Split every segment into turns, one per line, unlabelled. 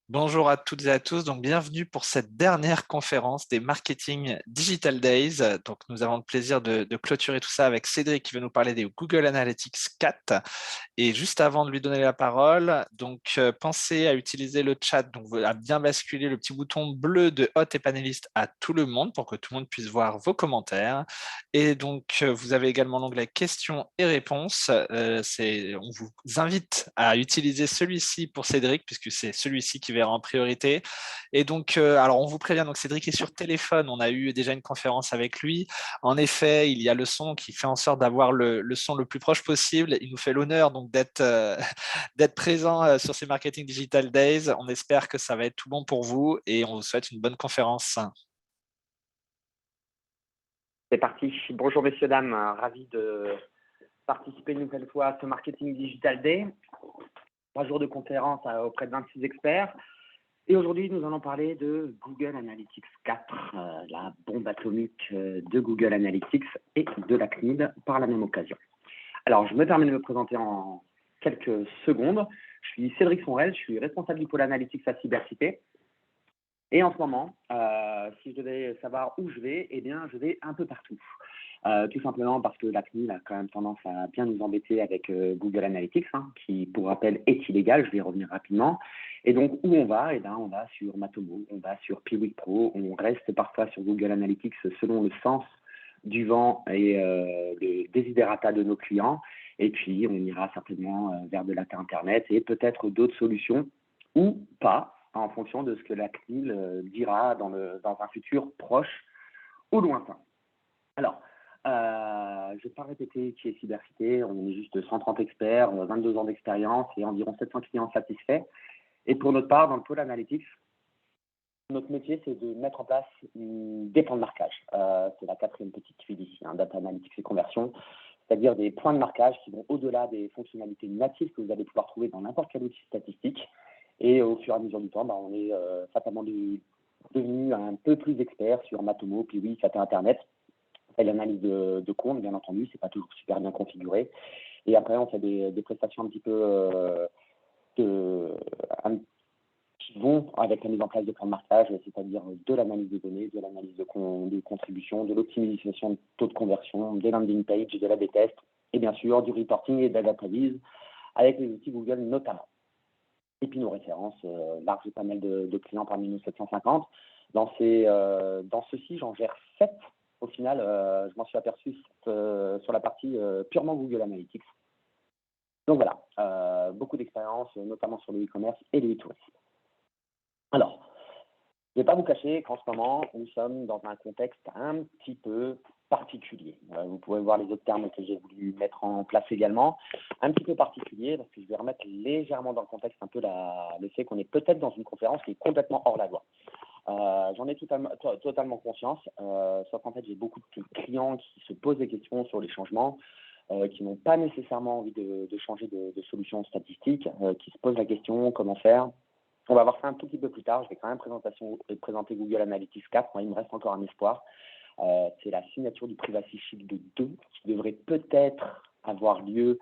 Bonjour à toutes et à tous, donc bienvenue pour cette dernière conférence des Marketing Digital Days. Donc nous avons le plaisir de clôturer tout ça avec Cédric qui va nous parler des Google Analytics 4. Et juste avant de lui donner la parole, donc pensez à utiliser le chat, donc à bien basculer le petit bouton bleu de hôte et panéliste à tout le monde pour que tout le monde puisse voir vos commentaires. Et donc vous avez également l'onglet questions et réponses. On vous invite à utiliser celui-ci pour Cédric puisque c'est celui-ci qui verra en priorité. Et donc, alors on vous prévient, donc Cédric est sur téléphone. On a eu déjà une conférence avec lui. En effet, il y a le son qui fait en sorte d'avoir le son le plus proche possible. Il nous fait l'honneur donc d'être d'être présent sur ces Marketing Digital Days. On espère que ça va être tout bon pour vous et on vous souhaite une bonne conférence.
C'est parti. Bonjour messieurs, dames. Ravi de participer une nouvelle fois à ce Marketing Digital Day. 3 jours de conférence auprès de 26 experts. Et aujourd'hui, nous allons parler de Google Analytics 4, la bombe atomique de Google Analytics et de la CNIL par la même occasion. Alors, je me permets de me présenter en quelques secondes. Je suis Cédric Sonrel, je suis responsable du pôle Analytics à Cybercité. Et en ce moment, si je devais savoir où je vais, eh bien, je vais un peu partout. Tout simplement parce que la CNIL a quand même tendance à bien nous embêter avec Google Analytics, qui, pour rappel, est illégal. Je vais y revenir rapidement. Et donc, où on va? Eh bien, on va sur Matomo, on va sur Piwik Pro, on reste parfois sur Google Analytics selon le sens du vent et le desiderata de nos clients. Et puis, on ira certainement vers de Internet et peut-être d'autres solutions ou pas, en fonction de ce que la CNIL dira dans un futur proche ou lointain. Alors, je ne vais pas répéter qui est Cybercité, on est juste 130 experts, 22 ans d'expérience et environ 700 clients satisfaits. Et pour notre part, dans le pôle Analytics, notre métier, c'est de mettre en place des plans de marquage. C'est la 4e petite tuile ici, Data Analytics et Conversion, c'est-à-dire des points de marquage qui vont au-delà des fonctionnalités natives que vous allez pouvoir trouver dans n'importe quel outil statistique. Et au fur et à mesure du temps, on est fatalement devenu un peu plus expert sur Matomo, Piwik, Internet. Et l'analyse de compte, bien entendu, c'est pas toujours super bien configuré. Et après, on fait des prestations un petit peu qui vont avec la mise en place de plans de marquage, c'est-à-dire de l'analyse de données, de l'analyse de contribution, de l'optimisation de taux de conversion, des landing pages, de la test et bien sûr du reporting et de la data vise avec les outils Google notamment. Et puis nos références, large panel de clients parmi nous 750. Dans ceux-ci, j'en gère 7. Au final, je m'en suis aperçu sur la partie purement Google Analytics. Donc voilà, beaucoup d'expérience, notamment sur le e-commerce et le e-tourisme. Alors, je ne vais pas vous cacher qu'en ce moment, nous sommes dans un contexte un petit peu particulier. Vous pouvez voir les autres termes que j'ai voulu mettre en place également. Un petit peu particulier parce que je vais remettre légèrement dans le contexte un peu le fait qu'on est peut-être dans une conférence qui est complètement hors la loi. J'en ai totalement conscience, sauf qu'en fait, j'ai beaucoup de clients qui se posent des questions sur les changements, qui n'ont pas nécessairement envie de changer de solution statistique, qui se posent la question comment faire. On va voir ça un tout petit peu plus tard. Je vais quand même présenter Google Analytics 4. Moi, il me reste encore un espoir. C'est la signature du Privacy Shield 2 qui devrait peut-être avoir lieu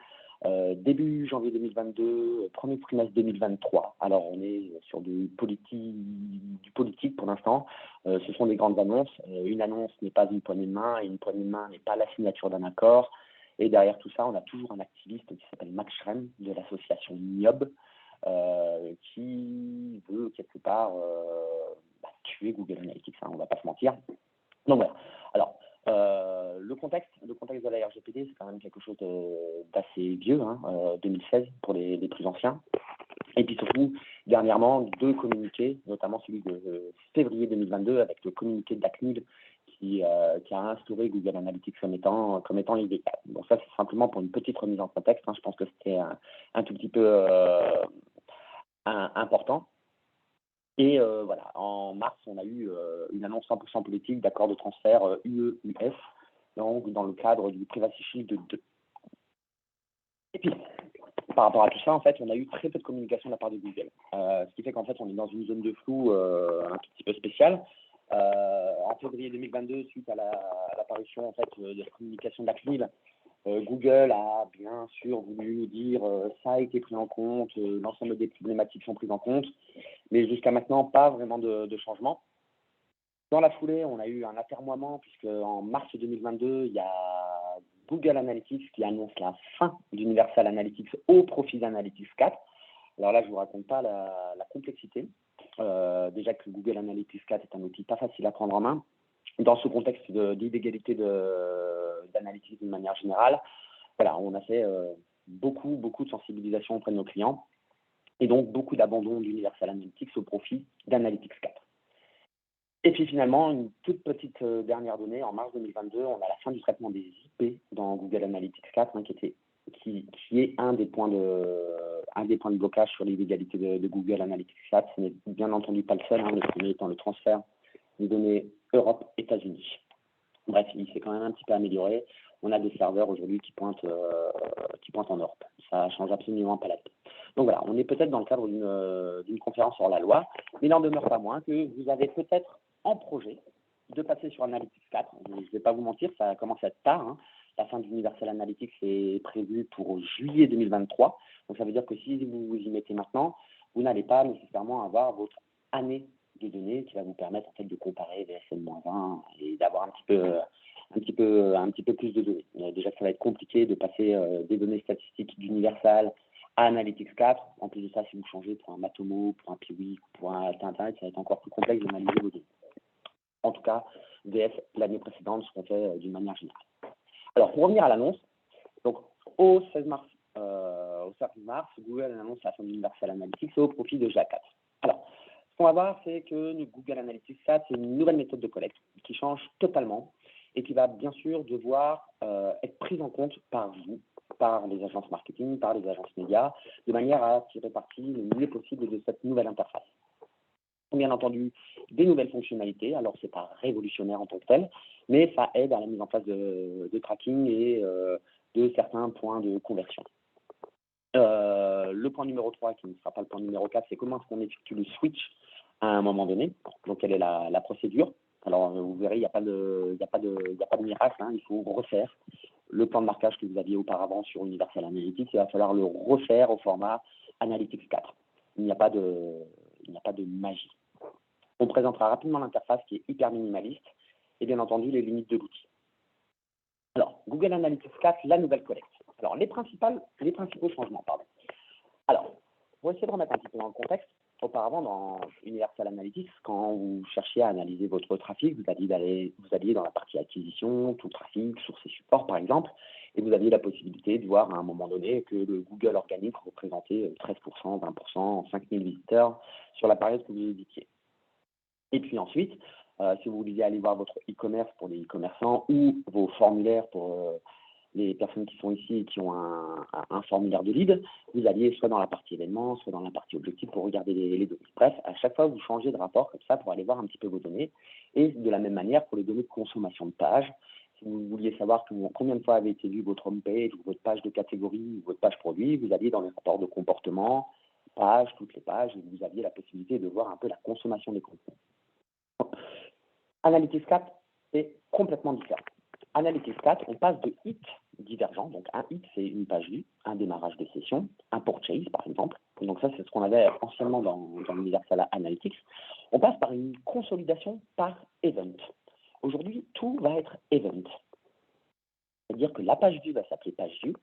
début janvier 2022, premier trimestre 2023. Alors, on est sur du politique pour l'instant. Ce sont des grandes annonces. Une annonce n'est pas une poignée de main et une poignée de main n'est pas la signature d'un accord. Et derrière tout ça, on a toujours un activiste qui s'appelle Max Schrems de l'association NIOB, qui veut quelque part tuer Google Analytics, on ne va pas se mentir. Donc voilà. Alors, le contexte de la RGPD, c'est quand même quelque chose d'assez vieux, 2016 pour les plus anciens. Et puis surtout, dernièrement, 2 communiqués, notamment celui de février 2022 avec le communiqué de la CNIL qui a instauré Google Analytics comme étant illégal. Donc ça, c'est simplement pour une petite remise en contexte. Je pense que c'était un tout petit peu important. Et voilà, en mars, on a eu une annonce 100% politique d'accord de transfert UE-US, donc dans le cadre du Privacy Shield 2. Et puis, par rapport à tout ça, en fait, on a eu très peu de communication de la part de Google. Ce qui fait qu'en fait, on est dans une zone de flou un tout petit peu spéciale. En février 2022, suite à l'apparition en fait, de la communication de la CNIL, Google a bien sûr voulu nous dire ça a été pris en compte, l'ensemble des problématiques sont prises en compte, mais jusqu'à maintenant, pas vraiment de changement. Dans la foulée, on a eu un atermoiement puisque en mars 2022, il y a Google Analytics qui annonce la fin d'Universal Analytics au profit d'Analytics 4. Alors là, je ne vous raconte pas la complexité. Déjà que Google Analytics 4 est un outil pas facile à prendre en main. Dans ce contexte d'illégalité d'analytics d'une manière générale, voilà, on a fait beaucoup de sensibilisation auprès de nos clients et donc beaucoup d'abandon d'Universal Analytics au profit d'Analytics 4. Et puis finalement, une toute petite dernière donnée, en mars 2022, on a la fin du traitement des IP dans Google Analytics 4, hein, qui est un des points de blocage sur l'illégalité de Google Analytics 4. Ce n'est bien entendu pas le seul, hein, le premier étant le transfert des données Europe-États-Unis. Bref, il s'est quand même un petit peu amélioré. On a des serveurs aujourd'hui qui pointent en Europe. Ça change absolument pas la vie. Donc voilà, on est peut-être dans le cadre d'une conférence sur la loi, mais il n'en demeure pas moins que vous avez peut-être en projet de passer sur Analytics 4. Je ne vais pas vous mentir, ça commence à être tard, hein. La fin d'Universal Analytics est prévue pour juillet 2023. Donc ça veut dire que si vous vous y mettez maintenant, vous n'allez pas nécessairement avoir votre année de données qui va vous permettre en fait de comparer VSN-1 et d'avoir un petit peu plus de données. Déjà que ça va être compliqué de passer des données statistiques d'Universal à Analytics 4. En plus de ça, si vous changez pour un Matomo, pour un Piwik, pour un Internet, ça va être encore plus complexe d'analyser vos données. En tout cas, VS, l'année précédente, ce qu'on fait d'une manière générale. Alors, pour revenir à l'annonce, donc au 16 mars, Google annonce la fin d'Universal Analytics au profit de GA4. Alors, ce qu'on va voir, c'est que Google Analytics 4, c'est une nouvelle méthode de collecte qui change totalement et qui va bien sûr devoir être prise en compte par vous, par les agences marketing, par les agences médias, de manière à tirer parti le mieux possible de cette nouvelle interface. Bien entendu, des nouvelles fonctionnalités. Alors, ce n'est pas révolutionnaire en tant que tel, mais ça aide à la mise en place de tracking et de certains points de conversion. Le point numéro 3, qui ne sera pas le point numéro 4, c'est comment est-ce qu'on effectue le switch à un moment donné. Donc, quelle est la procédure? Alors, vous verrez, il n'y a pas de miracle, hein, il faut refaire le plan de marquage que vous aviez auparavant sur Universal Analytics. Il va falloir le refaire au format Analytics 4. Il n'y a pas de magie. On présentera rapidement l'interface qui est hyper minimaliste et bien entendu les limites de l'outil. Alors, Google Analytics 4, la nouvelle collecte. Alors, les principaux changements, pardon. Alors, pour essayer de remettre un petit peu dans le contexte, auparavant, dans Universal Analytics, quand vous cherchiez à analyser votre trafic, vous alliez dans la partie acquisition, tout trafic, sources et supports, par exemple, et vous aviez la possibilité de voir à un moment donné que le Google organique représentait 13%, 20%, 5000 visiteurs sur la période que vous éditiez. Et puis ensuite, si vous vouliez aller voir votre e-commerce pour les e-commerçants ou vos formulaires pour les personnes qui sont ici et qui ont un formulaire de lead, vous alliez soit dans la partie événements, soit dans la partie objectif pour regarder les données. Bref, à chaque fois, vous changez de rapport comme ça pour aller voir un petit peu vos données. Et de la même manière pour les données de consommation de page. Si vous vouliez savoir combien de fois avait été vue votre homepage ou votre page de catégorie ou votre page produit, vous alliez dans les rapports de comportement, pages, toutes les pages, et vous aviez la possibilité de voir un peu la consommation des contenus. Analytics 4, c'est complètement différent. Analytics 4, on passe de hits divergents. Donc, un hit, c'est une page vue, un démarrage de session, un purchase, par exemple. Donc, ça, c'est ce qu'on avait anciennement dans Universal Analytics. On passe par une consolidation par event. Aujourd'hui, tout va être event. C'est-à-dire que la page vue va s'appeler page vue,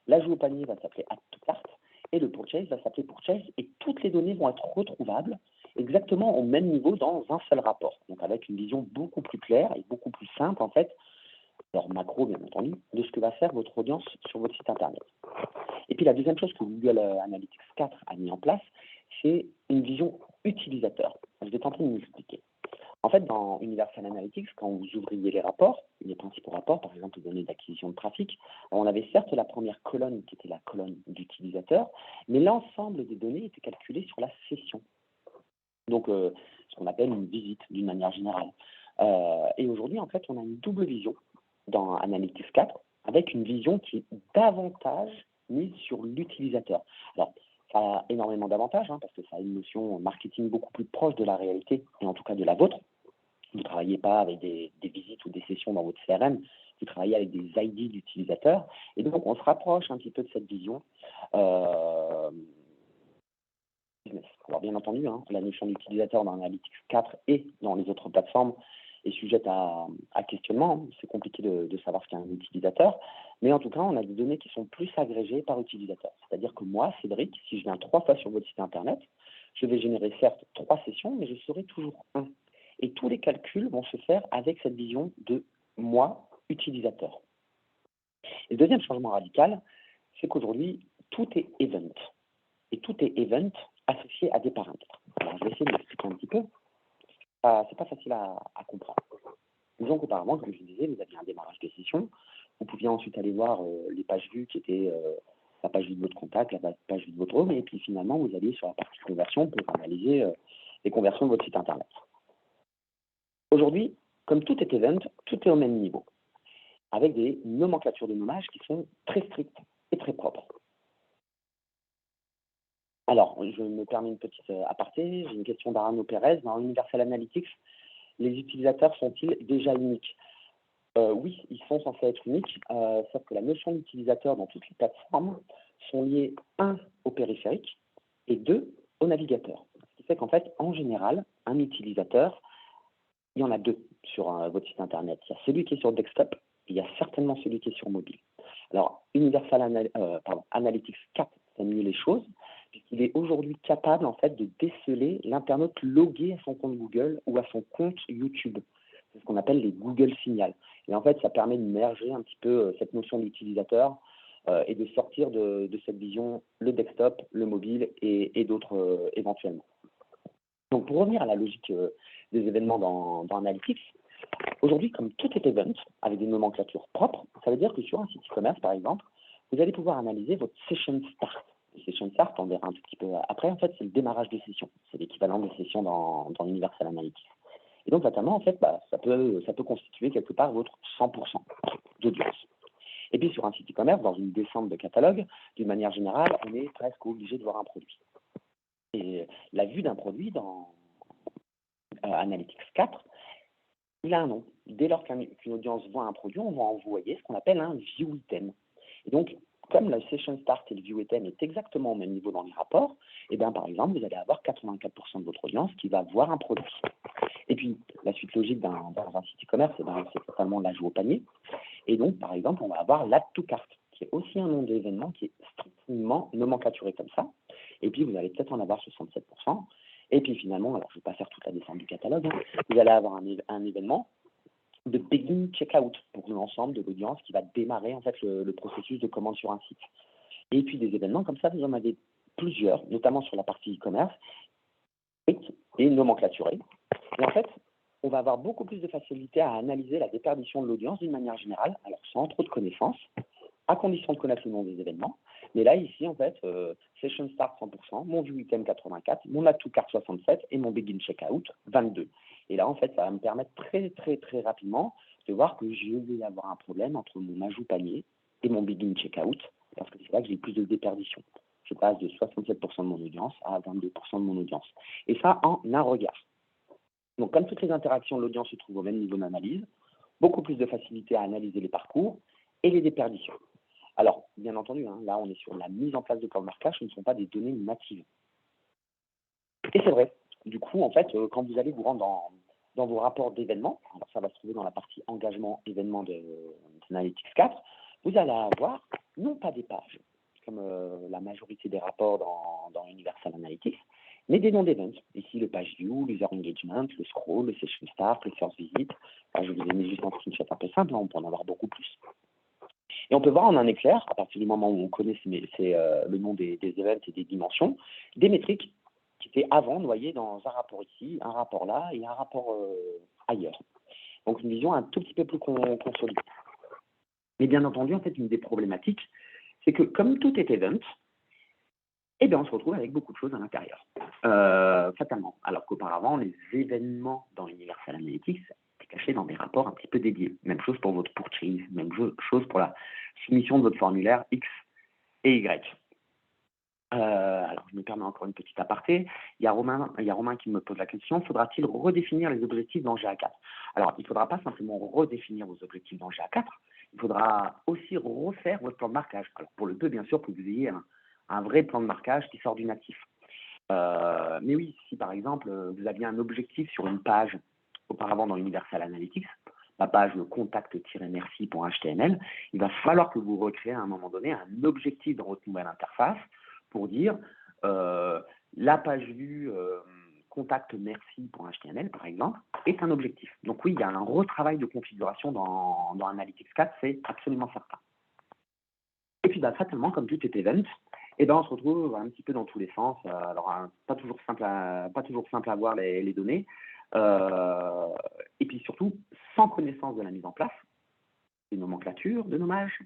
l'ajout au panier va s'appeler add to cart, et le purchase va s'appeler purchase, et toutes les données vont être retrouvables exactement au même niveau dans un seul rapport. Donc, avec une vision beaucoup plus claire et beaucoup plus simple, en fait, alors macro, bien entendu, de ce que va faire votre audience sur votre site Internet. Et puis, la deuxième chose que Google Analytics 4 a mis en place, c'est une vision utilisateur. Je vais tenter de m'expliquer. En fait, dans Universal Analytics, quand vous ouvriez les rapports, les principaux rapports, par exemple les données d'acquisition de trafic, on avait certes la première colonne qui était la colonne d'utilisateur, mais l'ensemble des données était calculé sur la session. Donc, ce qu'on appelle une visite d'une manière générale. Et aujourd'hui, en fait, on a une double vision dans Analytics 4, avec une vision qui est davantage mise sur l'utilisateur. Alors, ça a énormément d'avantages, hein, parce que ça a une notion marketing beaucoup plus proche de la réalité, et en tout cas de la vôtre. Vous ne travaillez pas avec des visites ou des sessions dans votre CRM, vous travaillez avec des ID d'utilisateurs. Et donc, on se rapproche un petit peu de cette vision business. Alors, bien entendu, la notion d'utilisateur dans Analytics 4 et dans les autres plateformes est sujette à questionnement. C'est compliqué de savoir ce qu'est un utilisateur. Mais en tout cas, on a des données qui sont plus agrégées par utilisateur. C'est-à-dire que moi, Cédric, si je viens 3 fois sur votre site Internet, je vais générer certes 3 sessions, mais je serai toujours 1. Et tous les calculs vont se faire avec cette vision de moi, utilisateur. Et le deuxième changement radical, c'est qu'aujourd'hui, tout est event. Et tout est event associé à des paramètres. Alors, je vais essayer de l'expliquer un petit peu. C'est pas facile à comprendre. Disons qu'auparavant, comme je vous disais, vous aviez un démarrage de session. Vous pouviez ensuite aller voir les pages vues qui étaient la page vue de votre contact, la page vue de votre home, et puis finalement, vous alliez sur la partie conversion pour analyser les conversions de votre site Internet. Aujourd'hui, comme tout est event, tout est au même niveau, avec des nomenclatures de nommage qui sont très strictes et très propres. Alors, je me permets une petite aparté. J'ai une question d'Arnaud Pérez. Dans Universal Analytics, les utilisateurs sont-ils déjà uniques? Oui, ils sont censés être uniques, sauf que la notion d'utilisateur dans toutes les plateformes sont liées, 1, au périphérique et 2, au navigateur. Ce qui fait qu'en fait, en général, un utilisateur, il y en a 2 sur votre site Internet. Il y a celui qui est sur desktop et il y a certainement celui qui est sur mobile. Alors, Universal Analytics 4 fait mieux les choses, puisqu'il est aujourd'hui capable en fait de déceler l'internaute logué à son compte Google ou à son compte YouTube. C'est ce qu'on appelle les Google Signals. Et en fait, ça permet de merger un petit peu cette notion d'utilisateur et de sortir de cette vision le desktop, le mobile et d'autres éventuellement. Donc, pour revenir à la logique des événements dans Analytics, aujourd'hui, comme tout est event, avec des nomenclatures propres, ça veut dire que sur un site e-commerce, par exemple, vous allez pouvoir analyser votre session start. Les session start, on verra un tout petit peu après, en fait, c'est le démarrage de session. C'est l'équivalent des sessions dans Universal Analytics. Et donc, notamment, en fait, ça peut constituer quelque part votre 100% d'audience. Et puis, sur un site e-commerce, dans une descente de catalogue, d'une manière générale, on est presque obligé de voir un produit. Et la vue d'un produit dans Analytics 4, il a un nom. Dès lors qu'une audience voit un produit, on va envoyer ce qu'on appelle un view item. Et donc, comme la session start et le view item est exactement au même niveau dans les rapports, et bien, par exemple, vous allez avoir 84% de votre audience qui va voir un produit. Et puis, la suite logique dans un site e-commerce, c'est totalement l'ajout au panier. Et donc, par exemple, on va avoir l'add to cart, qui est aussi un nom d'événement qui est strictement nomenclaturé comme ça. Et puis, vous allez peut-être en avoir 67%. Et puis, finalement, alors je ne vais pas faire toute la descente du catalogue, vous allez avoir un événement de begin checkout pour l'ensemble de l'audience qui va démarrer en fait le processus de commande sur un site. Et puis, des événements comme ça, vous en avez plusieurs, notamment sur la partie e-commerce, et nomenclaturés. Et en fait, on va avoir beaucoup plus de facilité à analyser la déperdition de l'audience d'une manière générale, alors sans trop de connaissances, à condition de connaître le nom des événements. Mais là, ici, en fait, Session Start 100%, mon View Item 84, mon Add to Cart 67 et mon Begin Checkout 22. Et là, en fait, ça va me permettre très, très, très rapidement de voir que je vais avoir un problème entre mon ajout panier et mon Begin Checkout, parce que c'est là que j'ai plus de déperdition. Je passe de 67% de mon audience à 22% de mon audience. Et ça, en un regard. Donc, comme toutes les interactions de l'audience se trouvent au même niveau d'analyse, beaucoup plus de facilité à analyser les parcours et les déperditions. Alors, bien entendu, là, on est sur la mise en place de corps marquage, ce ne sont pas des données natives. Et c'est vrai. Du coup, en fait, quand vous allez vous rendre dans vos rapports d'événements, alors ça va se trouver dans la partie engagement événement d'Analytics 4, vous allez avoir, non pas des pages, comme la majorité des rapports dans Universal Analytics, mais des noms d'events. Ici, le page view, l'user engagement, le scroll, le session start, le first visit. Alors, je vous ai mis juste un screenshot un peu simple, on peut en avoir beaucoup plus. Et on peut voir en un éclair, à partir du moment où on connaît le nom des events et des dimensions, des métriques qui étaient avant noyées dans un rapport ici, un rapport là et un rapport ailleurs. Donc une vision un tout petit peu plus consolidée. Mais bien entendu, en fait, une des problématiques, c'est que comme tout est event, eh bien, on se retrouve avec beaucoup de choses à l'intérieur, fatalement. Alors qu'auparavant, les événements dans Universal Analytics étaient cachés dans des rapports un petit peu dédiés. Même chose pour votre purchase, même chose pour la soumission de votre formulaire X et Y. Alors, je me permets encore une petite aparté. Il y a Romain qui me pose la question, faudra-t-il redéfinir les objectifs dans GA4? Alors, il ne faudra pas simplement redéfinir vos objectifs dans GA4, il faudra aussi refaire votre plan de marquage. Alors, pour le peu, bien sûr, que vous ayez un vrai plan de marquage qui sort du natif. Mais oui, si par exemple, vous aviez un objectif sur une page auparavant dans Universal Analytics, la page contact-merci.html, il va falloir que vous recréez à un moment donné un objectif dans votre nouvelle interface pour dire la page vue contact-merci.html, par exemple, est un objectif. Donc oui, il y a un retravail de configuration dans Analytics 4, c'est absolument certain. Et puis, fatalement, comme tout est event, on se retrouve un petit peu dans tous les sens. Alors, pas toujours simple à voir les données. Et puis surtout, sans connaissance de la mise en place, des nomenclatures de nommage,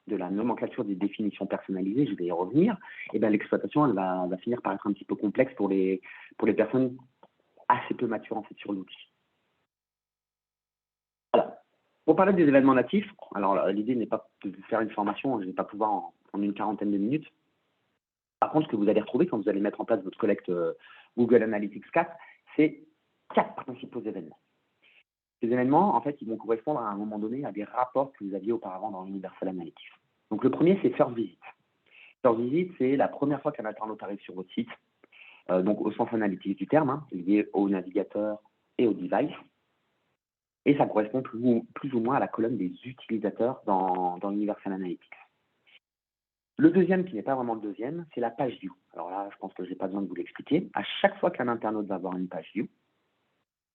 de la nomenclature des définitions personnalisées, je vais y revenir, l'exploitation, elle va finir par être un petit peu complexe pour les personnes assez peu matures en fait sur l'outil. Voilà. Pour parler des événements natifs, alors l'idée n'est pas de faire une formation, je ne vais pas pouvoir en une quarantaine de minutes. Par contre, ce que vous allez retrouver quand vous allez mettre en place votre collecte Google Analytics 4, c'est 4 principaux événements. Ces événements, en fait, ils vont correspondre à un moment donné à des rapports que vous aviez auparavant dans Universal Analytics. Donc, le premier, c'est First Visit. First Visit, c'est la première fois qu'un internaute arrive sur votre site, donc au sens analytique du terme, lié au navigateur et au device. Et ça correspond plus ou moins à la colonne des utilisateurs dans Universal Analytics. Le deuxième, qui n'est pas vraiment le deuxième, c'est la page view. Alors là, je pense que je n'ai pas besoin de vous l'expliquer. À chaque fois qu'un internaute va voir une page view,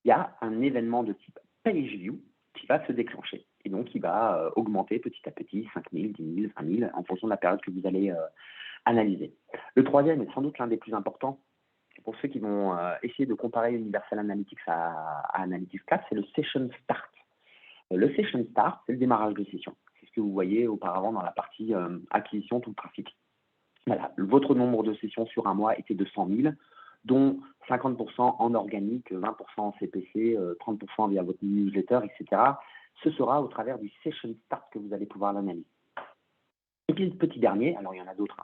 il y a un événement de type page view qui va se déclencher. Et donc, il va augmenter petit à petit, 5 000, 10 000, 20 000, en fonction de la période que vous allez analyser. Le troisième est sans doute l'un des plus importants. Pour ceux qui vont essayer de comparer Universal Analytics à Analytics 4, c'est le Session Start. Le Session Start, c'est le démarrage de session. C'est ce que vous voyez auparavant dans la partie acquisition, tout le trafic. Voilà, votre nombre de sessions sur un mois était de 100 000, dont 50% en organique, 20% en CPC, 30% via votre newsletter, etc. Ce sera au travers du Session Start que vous allez pouvoir l'analyser. Et puis le petit dernier, alors il y en a d'autres,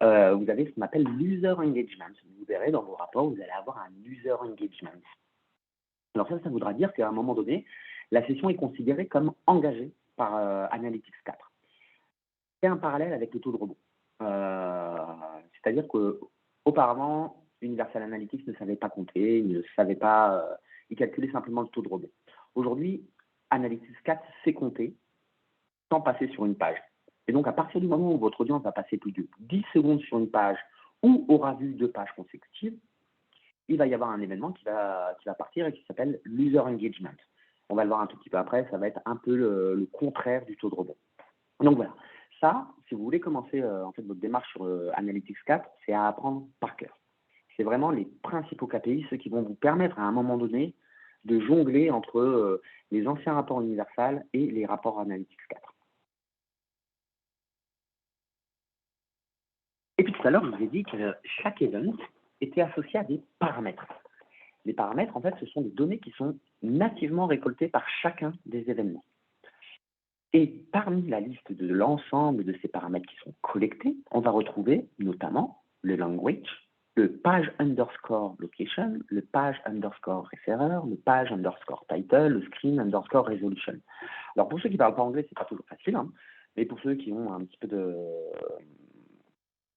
vous avez ce qu'on appelle l'user engagement. Vous verrez dans vos rapports, vous allez avoir un user engagement. Alors ça voudra dire qu'à un moment donné, la session est considérée comme engagée par Analytics 4. C'est un parallèle avec le taux de rebond. C'est-à-dire qu'auparavant, Universal Analytics ne savait pas compter, il ne savait pas, il calculait simplement le taux de rebond. Aujourd'hui, Analytics 4 sait compter sans passer sur une page. Et donc, à partir du moment où votre audience va passer plus de 10 secondes sur une page ou aura vu 2 pages consécutives, il va y avoir un événement qui va partir et qui s'appelle l'user engagement. On va le voir un tout petit peu après, ça va être un peu le contraire du taux de rebond. Donc voilà, ça, si vous voulez commencer en fait, votre démarche sur Analytics 4, c'est à apprendre par cœur. C'est vraiment les principaux KPI, ceux qui vont vous permettre à un moment donné de jongler entre les anciens rapports Universal et les rapports Analytics 4. Et puis tout à l'heure, je vous ai dit que chaque event était associé à des paramètres. Les paramètres, en fait, ce sont des données qui sont nativement récoltées par chacun des événements. Et parmi la liste de l'ensemble de ces paramètres qui sont collectés, on va retrouver notamment le language, le page underscore location, le page underscore referrer, le page underscore title, le screen underscore resolution. Alors pour ceux qui ne parlent pas anglais, c'est pas toujours facile, mais pour ceux qui ont un petit peu de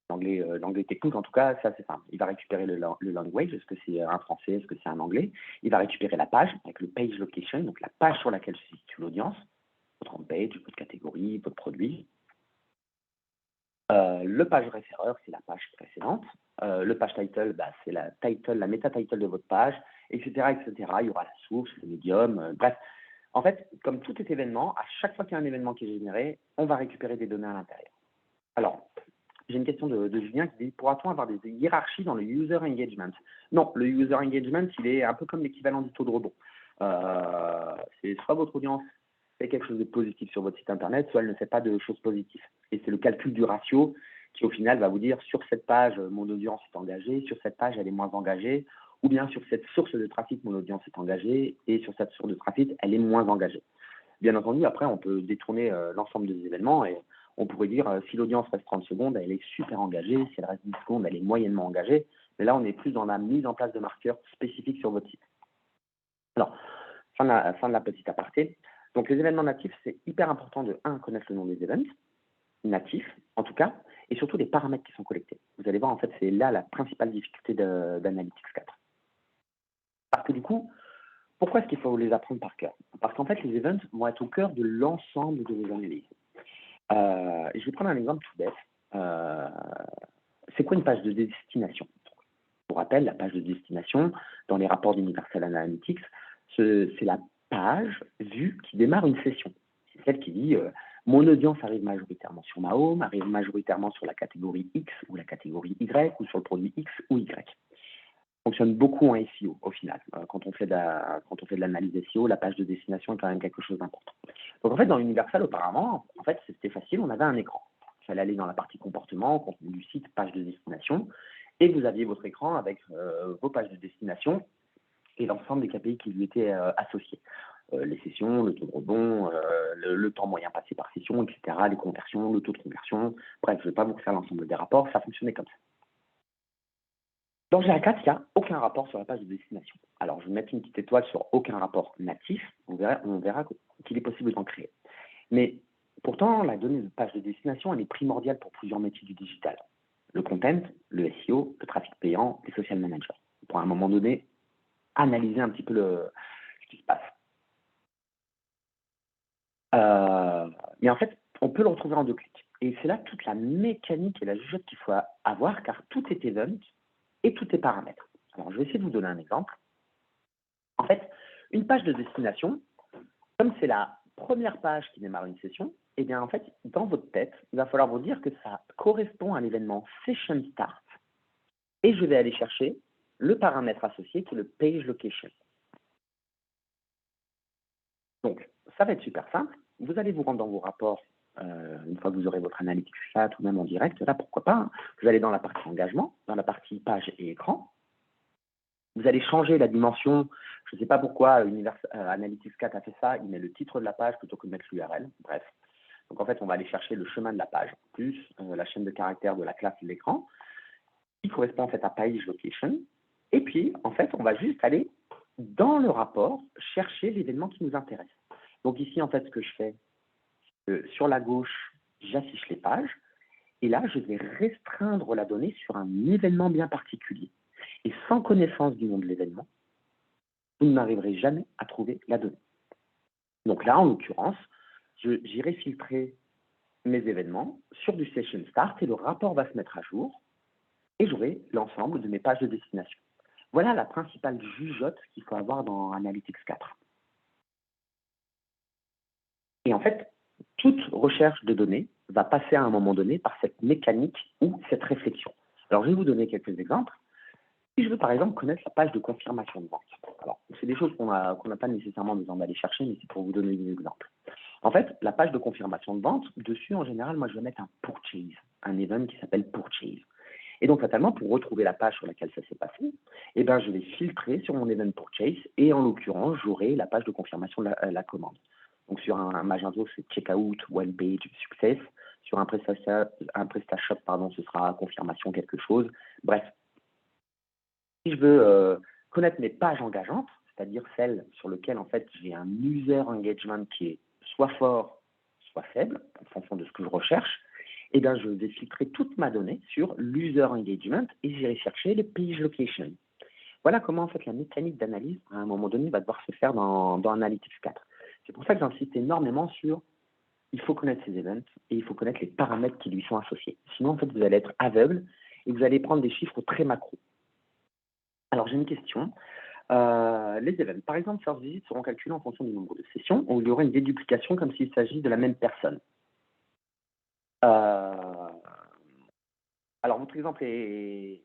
l'anglais technique, en tout cas, ça c'est simple. Il va récupérer le language, est-ce que c'est un français, est-ce que c'est un anglais. Il va récupérer la page avec le page location, donc la page sur laquelle se situe l'audience, votre homepage, votre catégorie, votre produit. Le page référeur, c'est la page précédente. Le page title, c'est la méta-title de votre page, etc., etc. Il y aura la source, le médium, bref. En fait, comme tout est événement, à chaque fois qu'il y a un événement qui est généré, on va récupérer des données à l'intérieur. Alors, j'ai une question de Julien qui dit, pourra-t-on avoir des hiérarchies dans le user engagement? Non, le user engagement, il est un peu comme l'équivalent du taux de rebond. C'est soit votre audience fait quelque chose de positif sur votre site internet, soit elle ne fait pas de choses positives. Et c'est le calcul du ratio qui, au final, va vous dire, sur cette page, mon audience est engagée, sur cette page, elle est moins engagée, ou bien sur cette source de trafic, mon audience est engagée, et sur cette source de trafic, elle est moins engagée. Bien entendu, après, on peut détourner l'ensemble des événements et On pourrait dire, si l'audience reste 30 secondes, elle est super engagée. Si elle reste 10 secondes, elle est moyennement engagée. Mais là, on est plus dans la mise en place de marqueurs spécifiques sur votre site. Alors, fin de la petite aparté. Donc, les événements natifs, c'est hyper important de, connaître le nom des events, natifs en tout cas, et surtout les paramètres qui sont collectés. Vous allez voir, en fait, c'est là la principale difficulté d'Analytics 4. Parce que du coup, pourquoi est-ce qu'il faut les apprendre par cœur? Parce qu'en fait, les events vont être au cœur de l'ensemble de vos analyses. Je vais prendre un exemple tout bête. C'est quoi une page de destination? Pour rappel, la page de destination, dans les rapports d'Universal Analytics, c'est la page vue qui démarre une session. C'est celle qui dit mon audience arrive majoritairement sur ma home, arrive majoritairement sur la catégorie X ou la catégorie Y ou sur le produit X ou Y. Fonctionne beaucoup en SEO au final. Quand on fait de l'analyse SEO, la page de destination est quand même quelque chose d'important. Donc en fait, dans Universal, auparavant, en fait, c'était facile, on avait un écran. Il fallait aller dans la partie comportement, contenu du site, page de destination, et vous aviez votre écran avec vos pages de destination et l'ensemble des KPI qui lui étaient associés. Les sessions, le taux de rebond, le temps moyen passé par session, etc., les conversions, le taux de conversion. Bref, je ne vais pas vous faire l'ensemble des rapports, ça fonctionnait comme ça. Dans GA4, il n'y a aucun rapport sur la page de destination. Alors, je vais mettre une petite étoile sur aucun rapport natif. On verra qu'il est possible d'en créer. Mais pourtant, la donnée de page de destination, elle est primordiale pour plusieurs métiers du digital. Le content, le SEO, le trafic payant, les social managers. Pour à un moment donné, analyser un petit peu ce qui se passe. Mais en fait, on peut le retrouver en 2 clics. Et c'est là toute la mécanique et la jugeote qu'il faut avoir, car tout est event et tout est paramètre. Alors, je vais essayer de vous donner un exemple. En fait, une page de destination, comme c'est la première page qui démarre une session, eh bien, en fait, dans votre tête, il va falloir vous dire que ça correspond à l'événement Session Start. Et je vais aller chercher le paramètre associé qui est le Page Location. Donc, ça va être super simple. Vous allez vous rendre dans vos rapports une fois que vous aurez votre analytics chat ou même en direct. Là, pourquoi pas. Vous allez dans la partie engagement, dans la partie page et écran. Vous allez changer la dimension. Je ne sais pas pourquoi Analytics 4 a fait ça. Il met le titre de la page plutôt que de mettre l'URL. Bref. Donc, en fait, on va aller chercher le chemin de la page, plus la chaîne de caractères de la classe de l'écran, qui correspond en fait à Page Location. Et puis, en fait, on va juste aller dans le rapport chercher l'événement qui nous intéresse. Donc ici, en fait, ce que je fais, sur la gauche, j'affiche les pages. Et là, je vais restreindre la donnée sur un événement bien particulier. Et sans connaissance du nom de l'événement, vous n'arriverez jamais à trouver la donnée. Donc là, en l'occurrence, j'irai filtrer mes événements sur du Session Start et le rapport va se mettre à jour et j'aurai l'ensemble de mes pages de destination. Voilà la principale jugeote qu'il faut avoir dans Analytics 4. Et en fait, toute recherche de données va passer à un moment donné par cette mécanique ou cette réflexion. Alors, je vais vous donner quelques exemples. Si je veux, par exemple, connaître la page de confirmation de vente. Alors, c'est des choses qu'on n'a pas nécessairement besoin d'aller chercher, mais c'est pour vous donner des exemples. En fait, la page de confirmation de vente, dessus, en général, moi, je vais mettre un purchase, un event qui s'appelle purchase. Et donc, fatalement, pour retrouver la page sur laquelle ça s'est passé, eh ben, je vais filtrer sur mon event purchase et en l'occurrence, j'aurai la page de confirmation de la commande. Donc, sur un Magento, c'est Checkout, One Page, Success. Sur un PrestaShop, ce sera confirmation quelque chose. Bref, si je veux connaître mes pages engageantes, c'est-à-dire celles sur lesquelles, en fait, j'ai un user engagement qui est soit fort, soit faible, en fonction de ce que je recherche, eh bien, je vais filtrer toute ma donnée sur l'user engagement et j'irai chercher le page location. Voilà comment, en fait, la mécanique d'analyse, à un moment donné, va devoir se faire dans Analytics 4. C'est pour ça que j'insiste énormément sur il faut connaître ces events et il faut connaître les paramètres qui lui sont associés. Sinon, en fait, vous allez être aveugle et vous allez prendre des chiffres très macro. Alors, j'ai une question. Les events, par exemple, first visit seront calculés en fonction du nombre de sessions où il y aura une déduplication comme s'il s'agit de la même personne. Alors, votre exemple est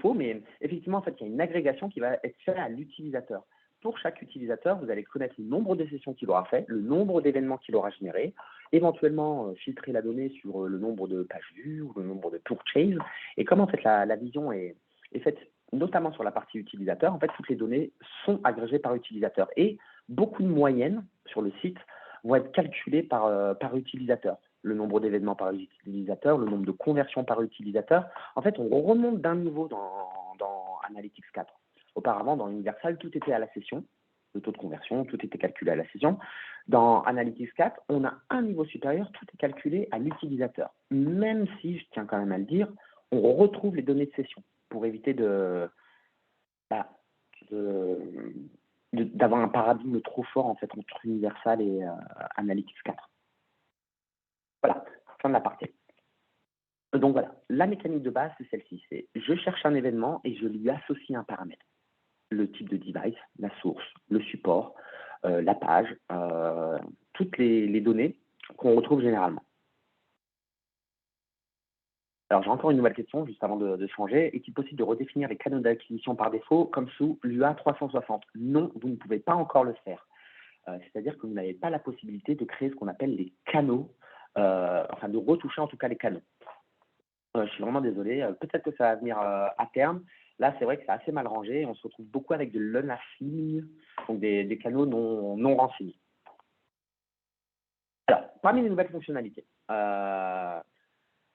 faux, mais effectivement, en fait, il y a une agrégation qui va être faite à l'utilisateur. Pour chaque utilisateur, vous allez connaître le nombre de sessions qu'il aura fait, le nombre d'événements qu'il aura généré, éventuellement filtrer la donnée sur le nombre de pages vues ou le nombre de purchases. Et comme en fait la vision est faite notamment sur la partie utilisateur, en fait toutes les données sont agrégées par utilisateur. Et beaucoup de moyennes sur le site vont être calculées par utilisateur. le nombre d'événements par utilisateur, le nombre de conversions par utilisateur. En fait, on remonte d'un niveau dans Analytics 4. Auparavant, dans Universal, tout était à la session, le taux de conversion, tout était calculé à la session. Dans Analytics 4, on a un niveau supérieur, tout est calculé à l'utilisateur. Même si, je tiens quand même à le dire, on retrouve les données de session pour éviter d'avoir un paradigme trop fort en fait entre Universal et Analytics 4. Voilà, fin de la partie. Donc voilà, la mécanique de base, c'est celle-ci. C'est je cherche un événement et je lui associe un paramètre. Le type de device, la source, le support, la page, toutes les données qu'on retrouve généralement. Alors, j'ai encore une nouvelle question juste avant de changer. Est-il possible de redéfinir les canaux d'acquisition par défaut comme sous l'UA 360? Non, vous ne pouvez pas encore le faire. C'est-à-dire que vous n'avez pas la possibilité de créer ce qu'on appelle les canaux, enfin de retoucher en tout cas les canaux. Je suis vraiment désolé. Peut-être que ça va venir à terme. Là, c'est vrai que c'est assez mal rangé. On se retrouve beaucoup avec de l'unaffill, donc des canaux non renseignés. Alors, parmi les nouvelles fonctionnalités,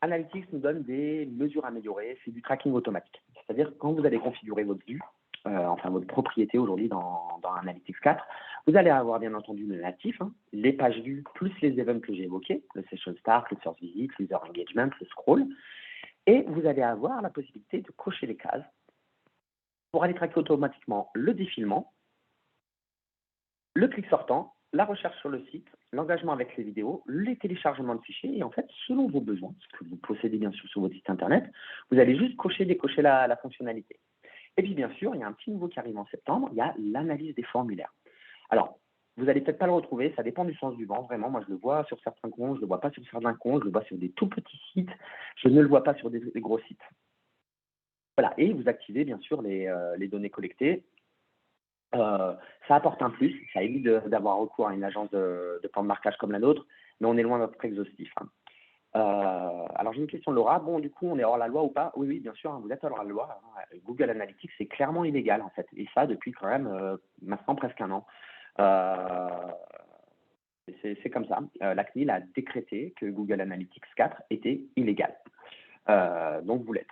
Analytics nous donne des mesures améliorées, c'est du tracking automatique. C'est-à-dire que quand vous allez configurer votre vue, enfin votre propriété aujourd'hui dans Analytics 4, vous allez avoir bien entendu le natif, les pages vues plus les events que j'ai évoqués, le session start, le source visit, user engagement, le scroll, et vous allez avoir la possibilité de cocher les cases pour aller traquer automatiquement le défilement, le clic sortant, la recherche sur le site, l'engagement avec les vidéos, les téléchargements de fichiers, et en fait, selon vos besoins, ce que vous possédez bien sûr sur votre site internet, vous allez juste décocher la fonctionnalité. Et puis bien sûr, il y a un petit nouveau qui arrive en septembre, il y a l'analyse des formulaires. Alors, vous n'allez peut-être pas le retrouver, ça dépend du sens du vent, vraiment, moi je le vois sur certains comptes, je ne le vois pas sur certains comptes, je le vois sur des tout petits sites, je ne le vois pas sur des gros sites. Voilà, et vous activez bien sûr les données collectées. Ça apporte un plus, ça évite d'avoir recours à une agence de plan de marquage comme la nôtre, mais on est loin d'être exhaustif. Alors j'ai une question de Laura. Bon, du coup, on est hors la loi ou pas? Oui, bien sûr, vous êtes hors la loi. Google Analytics, c'est clairement illégal en fait, et ça depuis quand même maintenant presque un an. C'est comme ça. La CNIL a décrété que Google Analytics 4 était illégal. Donc vous l'êtes.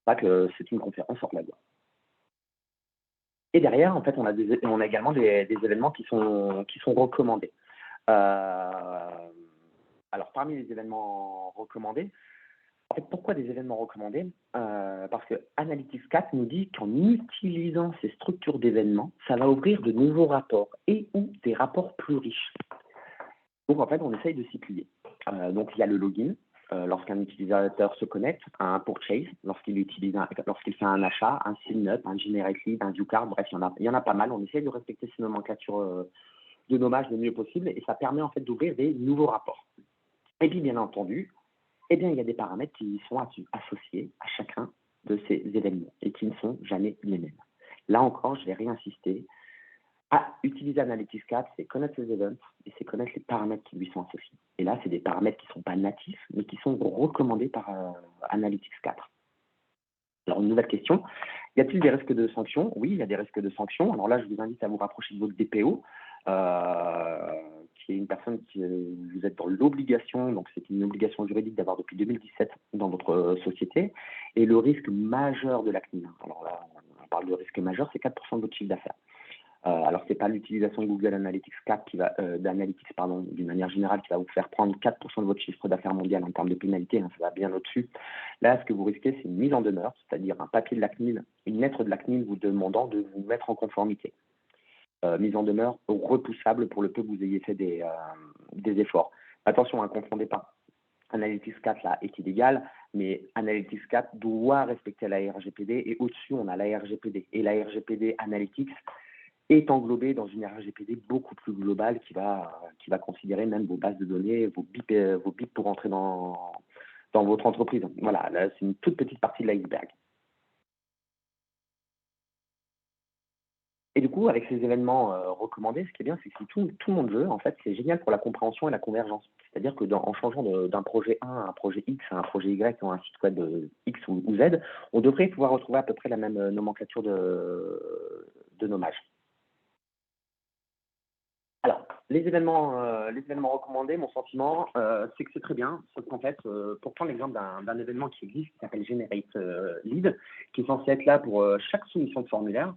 Pas que c'est une conférence hors la loi. Et derrière, en fait, on a également des événements qui sont recommandés. Alors, parmi les événements recommandés, en fait, pourquoi des événements recommandés? Parce que Analytics 4 nous dit qu'en utilisant ces structures d'événements, ça va ouvrir de nouveaux rapports et ou des rapports plus riches. Donc, en fait, on essaye de s'y plier. Donc, il y a le login. Lorsqu'un utilisateur se connecte, un purchase, lorsqu'il fait un achat, un sign-up, un generate lead, un view card, bref, il y en a pas mal. On essaie de respecter ces nomenclatures de nommage le mieux possible et ça permet en fait d'ouvrir des nouveaux rapports. Et puis, bien entendu, il y a des paramètres qui sont associés à chacun de ces événements et qui ne sont jamais les mêmes. Là encore, je vais réinsister. Utiliser Analytics 4, c'est connaître les events et c'est connaître les paramètres qui lui sont associés. Et là, c'est des paramètres qui ne sont pas natifs, mais qui sont recommandés par Analytics 4. Alors, une nouvelle question. Y a-t-il des risques de sanctions? Oui, il y a des risques de sanctions. Alors là, je vous invite à vous rapprocher de votre DPO, qui est une personne qui vous êtes dans l'obligation, donc c'est une obligation juridique d'avoir depuis 2017 dans votre société. Et le risque majeur de la CNIL, alors là, on parle de risque majeur, c'est 4% de votre chiffre d'affaires. Alors, ce n'est pas l'utilisation de Google Analytics 4 d'Analytics, d'une manière générale, qui va vous faire prendre 4% de votre chiffre d'affaires mondial en termes de pénalité, ça va bien au-dessus. Là, ce que vous risquez, c'est une mise en demeure, c'est-à-dire un papier de la CNIL, une lettre de la CNIL vous demandant de vous mettre en conformité. Mise en demeure repoussable pour le peu que vous ayez fait des efforts. Attention, ne confondez pas. Analytics 4 là, est illégal, mais Analytics 4 doit respecter la RGPD et au-dessus, on a la RGPD. Et la RGPD Analytics est englobé dans une RGPD beaucoup plus globale qui va considérer même vos bases de données, vos BIP pour entrer dans votre entreprise. Voilà, là, c'est une toute petite partie de l'iceberg. Et du coup, avec ces événements recommandés, ce qui est bien, c'est que si tout le monde veut, en fait, c'est génial pour la compréhension et la convergence. C'est-à-dire que en changeant d'un projet 1 à un projet X à un projet Y ou un site web X ou Z, on devrait pouvoir retrouver à peu près la même nomenclature de nommage. Alors, les événements recommandés, mon sentiment, c'est que c'est très bien, sauf qu'en fait, pour prendre l'exemple d'un événement qui existe, qui s'appelle Generate Lead, qui est censé être là pour chaque soumission de formulaire,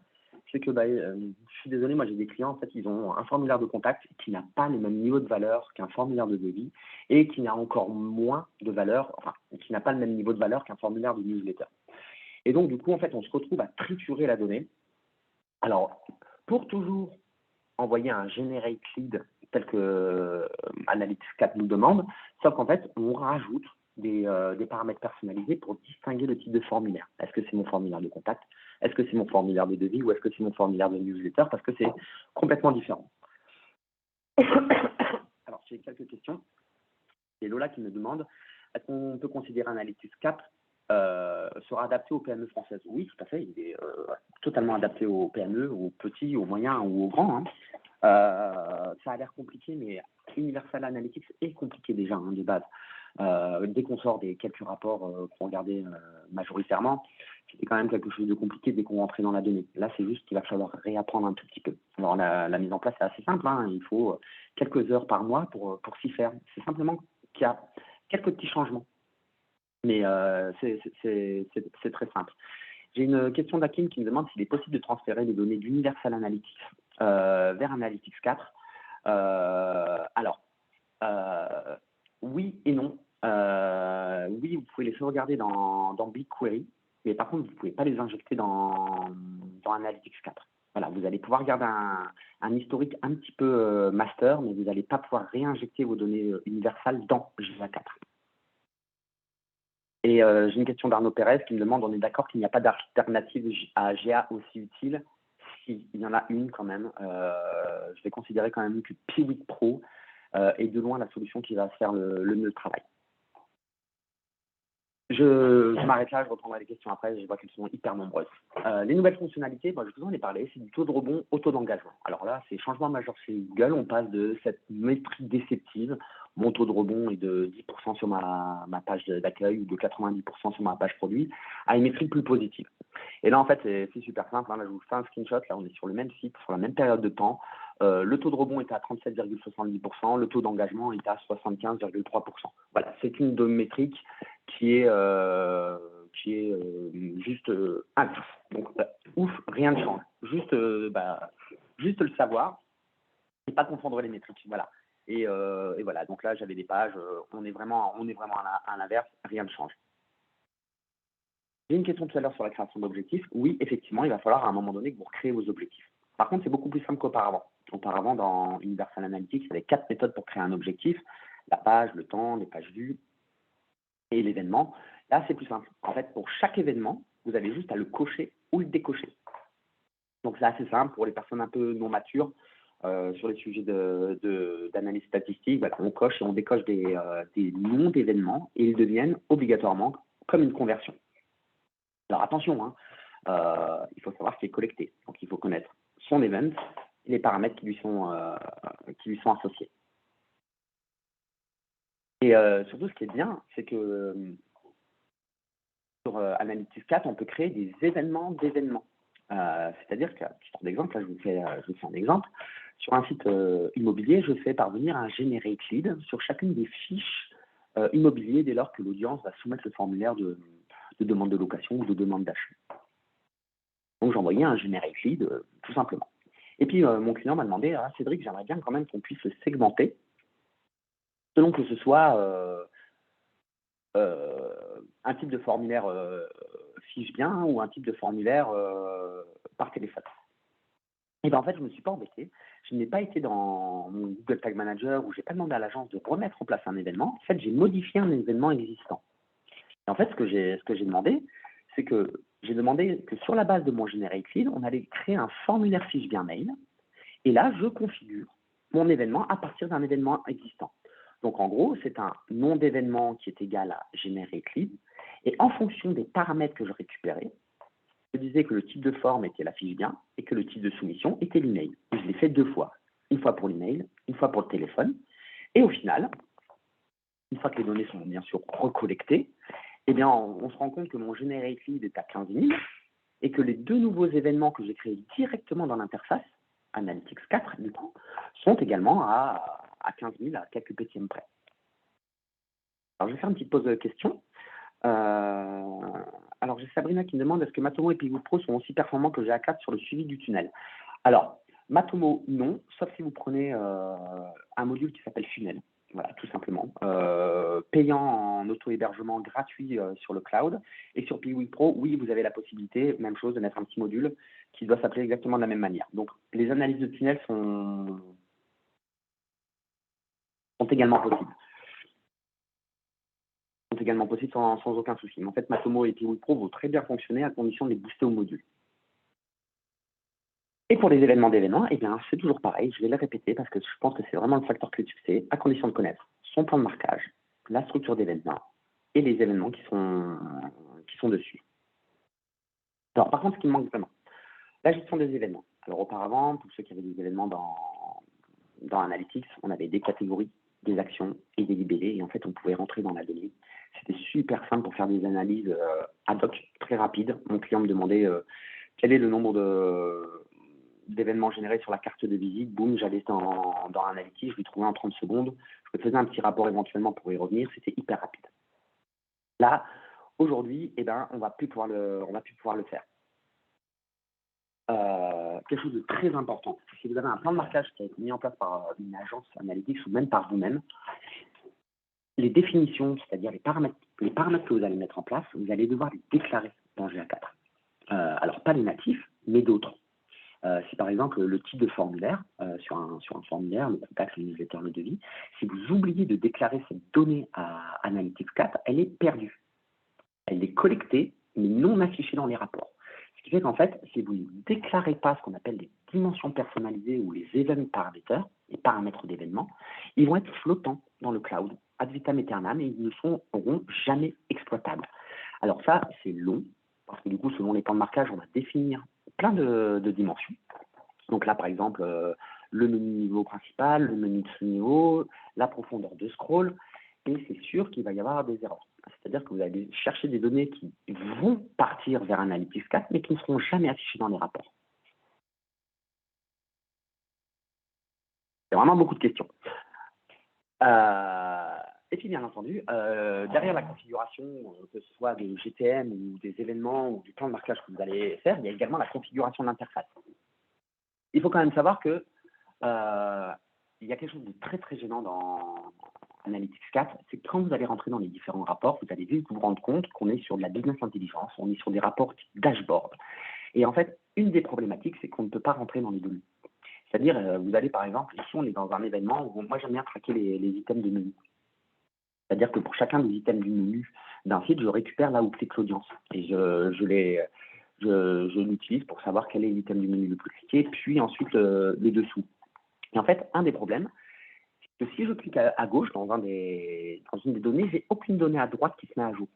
c'est que, je suis désolé, moi j'ai des clients, en fait, ils ont un formulaire de contact qui n'a pas le même niveau de valeur qu'un formulaire de devis et qui n'a encore moins de valeur, enfin, qui n'a pas le même niveau de valeur qu'un formulaire de newsletter. Et donc, du coup, en fait, on se retrouve à triturer la donnée. Alors, pour toujours envoyer un generate lead tel que Analytics 4 nous demande, sauf qu'en fait, on rajoute des paramètres personnalisés pour distinguer le type de formulaire. Est-ce que c'est mon formulaire de contact? Est-ce que c'est mon formulaire de devis? Ou est-ce que c'est mon formulaire de newsletter? Parce que c'est complètement différent. Alors, j'ai quelques questions. C'est Lola qui me demande, est-ce qu'on peut considérer Analytics 4 sera adapté aux PME françaises? Oui, tout à fait. Il est totalement adapté aux PME, aux petits, aux moyens ou aux grands. Ça a l'air compliqué, mais Universal Analytics est compliqué déjà de base. Dès qu'on sort des quelques rapports qu'on regardait majoritairement, c'était quand même quelque chose de compliqué dès qu'on rentrait dans la donnée. Là, c'est juste qu'il va falloir réapprendre un tout petit peu. Alors, la mise en place est assez simple. Il faut quelques heures par mois pour s'y faire. C'est simplement qu'il y a quelques petits changements. Mais c'est très simple. J'ai une question d'Akim qui me demande s'il est possible de transférer les données d'Universal Analytics vers Analytics 4. Alors, oui et non. Oui, vous pouvez les sauvegarder dans BigQuery, mais par contre, vous ne pouvez pas les injecter dans Analytics 4. Voilà, vous allez pouvoir garder un historique un petit peu master, mais vous n'allez pas pouvoir réinjecter vos données universales dans GA4. Et j'ai une question d'Arnaud Pérez qui me demande, on est d'accord qu'il n'y a pas d'alternative à GA aussi utile? Si, il y en a une quand même. Je vais considérer quand même que Piwik Pro est de loin la solution qui va faire le mieux le travail. Je m'arrête là, je reprendrai les questions après, je vois qu'elles sont hyper nombreuses. Les nouvelles fonctionnalités, je vous en ai parlé, c'est du taux de rebond au taux d'engagement. Alors là, c'est changement majeur chez Google, on passe de cette métrique déceptive, mon taux de rebond est de 10% sur ma page d'accueil ou de 90% sur ma page produit, à une métrique plus positive. Et là, en fait, c'est super simple, là, je vous fais un screenshot, là, on est sur le même site, sur la même période de temps. Le taux de rebond est à 37,70%, le taux d'engagement est à 75,3%. Voilà, c'est une de métriques qui est juste inf. Donc, ouf, rien ne change. Juste le savoir et pas confondre les métriques. Voilà. Et voilà, donc là, j'avais des pages, on est vraiment à l'inverse, rien ne change. J'ai une question tout à l'heure sur la création d'objectifs. Oui, effectivement, il va falloir à un moment donné que vous recréez vos objectifs. Par contre, c'est beaucoup plus simple qu'auparavant. Auparavant, dans Universal Analytics, il y avait 4 méthodes pour créer un objectif: la page, le temps, les pages vues et l'événement. Là, c'est plus simple. En fait, pour chaque événement, vous avez juste à le cocher ou le décocher. Donc, c'est assez simple pour les personnes un peu non matures sur les sujets d'analyse statistique. On coche et on décoche des noms d'événements et ils deviennent obligatoirement comme une conversion. Alors, attention, il faut savoir ce qui est collecté. Donc, il faut connaître son event et les paramètres qui lui sont associés. Et surtout, ce qui est bien, c'est que sur Analytics 4, on peut créer des événements d'événements. C'est-à-dire que, titre d'exemple, là, je vous fais un exemple. Sur un site immobilier, je fais parvenir un generate lead sur chacune des fiches immobiliers dès lors que l'audience va soumettre le formulaire de demande de location ou de demande d'achat. Donc, j'envoyais un generate lead, tout simplement. Et puis, mon client m'a demandé, Cédric, j'aimerais bien quand même qu'on puisse le segmenter selon que ce soit un type de formulaire fiche bien ou un type de formulaire par téléphone. Et bien en fait, je ne me suis pas embêté. Je n'ai pas été dans mon Google Tag Manager où je n'ai pas demandé à l'agence de remettre en place un événement. En fait, j'ai modifié un événement existant. Et en fait, ce que j'ai demandé, c'est que j'ai demandé que sur la base de mon Generate Lead, on allait créer un formulaire fiche bien mail. Et là, je configure mon événement à partir d'un événement existant. Donc, en gros, c'est un nom d'événement qui est égal à Generate Lead. Et en fonction des paramètres que je récupérais, je disais que le type de forme était la fiche bien et que le type de soumission était l'email. Et je l'ai fait 2 fois. Une fois pour l'email, une fois pour le téléphone. Et au final, une fois que les données sont bien sûr recollectées, eh bien, on se rend compte que mon Generate Lead est à 15 000 et que les 2 nouveaux événements que j'ai créés directement dans l'interface Analytics 4, du coup, sont également à 15 000, à quelques pétièmes près. Alors, je vais faire une petite pause de questions. Alors, j'ai Sabrina qui me demande est-ce que Matomo et Pigwood Pro sont aussi performants que GA4 sur le suivi du tunnel? Alors, Matomo, non, sauf si vous prenez un module qui s'appelle Funnel. Voilà, tout simplement. Payant en auto-hébergement gratuit sur le cloud. Et sur Pigwood Pro, oui, vous avez la possibilité, même chose, de mettre un petit module qui doit s'appeler exactement de la même manière. Donc, les analyses de tunnel sont également possibles. Sans aucun souci. Mais en fait, Matomo et Pigwood Pro vont très bien fonctionner à condition de les booster au module. Et pour les événements d'événements, eh bien, c'est toujours pareil. Je vais les répéter parce que je pense que c'est vraiment le facteur clé de succès, à condition de connaître son plan de marquage, la structure d'événement et les événements qui sont dessus. Alors, par contre, ce qui me manque vraiment, la gestion des événements. Alors, auparavant, pour ceux qui avaient des événements dans Analytics, on avait des catégories, des actions et des libellés. Et en fait, on pouvait rentrer dans la donnée. C'était super simple pour faire des analyses ad hoc, très rapides. Mon client me demandait quel est le nombre d'événements générés sur la carte de visite. Boum, j'allais dans Analytics, je lui trouvais en 30 secondes. Je me faisais un petit rapport éventuellement pour y revenir. C'était hyper rapide. Là, aujourd'hui, eh ben, on va plus pouvoir le faire. Quelque chose de très important, si vous avez un plan de marquage qui a été mis en place par une agence Analytics ou même par vous-même, les définitions, c'est-à-dire les paramètres que vous allez mettre en place, vous allez devoir les déclarer dans GA4. Alors, pas les natifs, mais d'autres. Si par exemple le type de formulaire, sur un formulaire, le contact, le newsletter, le devis, si vous oubliez de déclarer cette donnée à Analytics 4, elle est perdue. Elle est collectée, mais non affichée dans les rapports. Ce qui fait qu'en fait, si vous ne déclarez pas ce qu'on appelle les dimensions personnalisées ou les event parameters, les paramètres d'événements, ils vont être flottants dans le cloud, ad vitam aeternam, et ils ne seront jamais exploitables. Alors ça, c'est long, parce que du coup, selon les plans de marquage, on va définir plein de dimensions. Donc là, par exemple, le menu niveau principal, le menu de sous-niveau, la profondeur de scroll, et c'est sûr qu'il va y avoir des erreurs. C'est-à-dire que vous allez chercher des données qui vont partir vers Analytics 4, mais qui ne seront jamais affichées dans les rapports. C'est vraiment beaucoup de questions. Et puis, bien entendu, derrière la configuration, que ce soit des GTM ou des événements ou du plan de marquage que vous allez faire, il y a également la configuration de l'interface. Il faut quand même savoir que il y a quelque chose de très, très gênant dans Analytics 4, c'est que quand vous allez rentrer dans les différents rapports, vous allez vite vous rendre compte qu'on est sur de la business intelligence, on est sur des rapports type dashboard. Et en fait, une des problématiques, c'est qu'on ne peut pas rentrer dans les données. C'est-à-dire, vous allez par exemple, ici on est dans un événement où moi j'aime bien traquer les items de menu. C'est-à-dire que pour chacun des items du menu d'un site, je récupère là où clique l'audience. Et je l'utilise pour savoir quel est l'item du menu le plus cliqué, puis ensuite les dessous. Et en fait, un des problèmes, c'est que si je clique à gauche dans une des données, j'ai aucune donnée à droite qui se met à jour.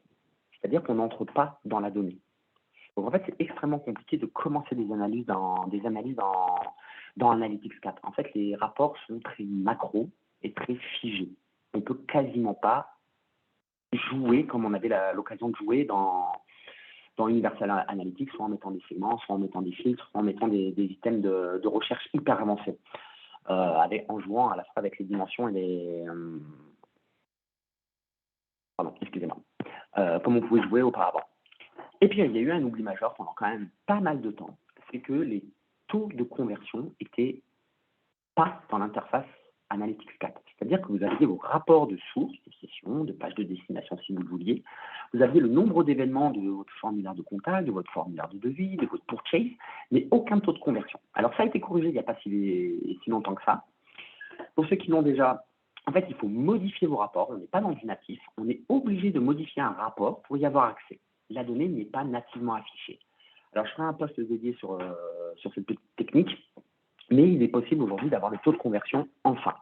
C'est-à-dire qu'on n'entre pas dans la donnée. Donc en fait, c'est extrêmement compliqué de commencer des analyses dans Analytics 4. En fait, les rapports sont très macro et très figés. On ne peut quasiment pas jouer comme on avait l'occasion de jouer dans Universal Analytics, soit en mettant des segments, soit en mettant des filtres, soit en mettant des items de recherche hyper avancés, en jouant à la fois avec les dimensions et les... pardon, excusez-moi. Comme on pouvait jouer auparavant. Et puis, il y a eu un oubli majeur pendant quand même pas mal de temps, c'est que les taux de conversion étaient pas dans l'interface Analytics 4. C'est-à-dire que vous aviez vos rapports de sources, de sessions, de pages de destination si vous le vouliez. Vous aviez le nombre d'événements de votre formulaire de contact, de votre formulaire de devis, de votre purchase, mais aucun taux de conversion. Alors ça a été corrigé il n'y a pas si longtemps que ça. Pour ceux qui l'ont déjà, en fait, il faut modifier vos rapports. On n'est pas dans du natif. On est obligé de modifier un rapport pour y avoir accès. La donnée n'est pas nativement affichée. Alors, je ferai un post dédié sur cette petite technique, mais il est possible aujourd'hui d'avoir le taux de conversion enfin.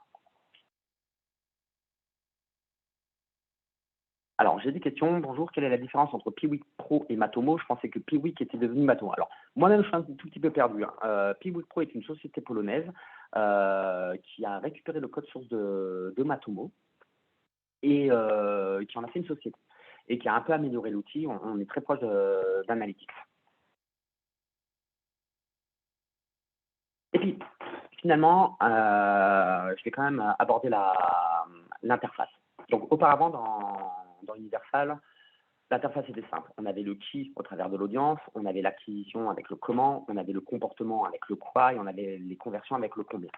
Alors, j'ai des questions. Bonjour, quelle est la différence entre Piwik Pro et Matomo? Je pensais que Piwik était devenu Matomo. Alors, moi-même, je suis un tout petit peu perdu. Piwik Pro est une société polonaise qui a récupéré le code source de Matomo et qui en a fait une société et qui a un peu amélioré l'outil. On est très proche d'Analytics. Et puis, Finalement, je vais quand même aborder l'interface. Donc, auparavant, dans Universal, l'interface était simple. On avait le qui au travers de l'audience, on avait l'acquisition avec le comment, on avait le comportement avec le quoi et on avait les conversions avec le combien.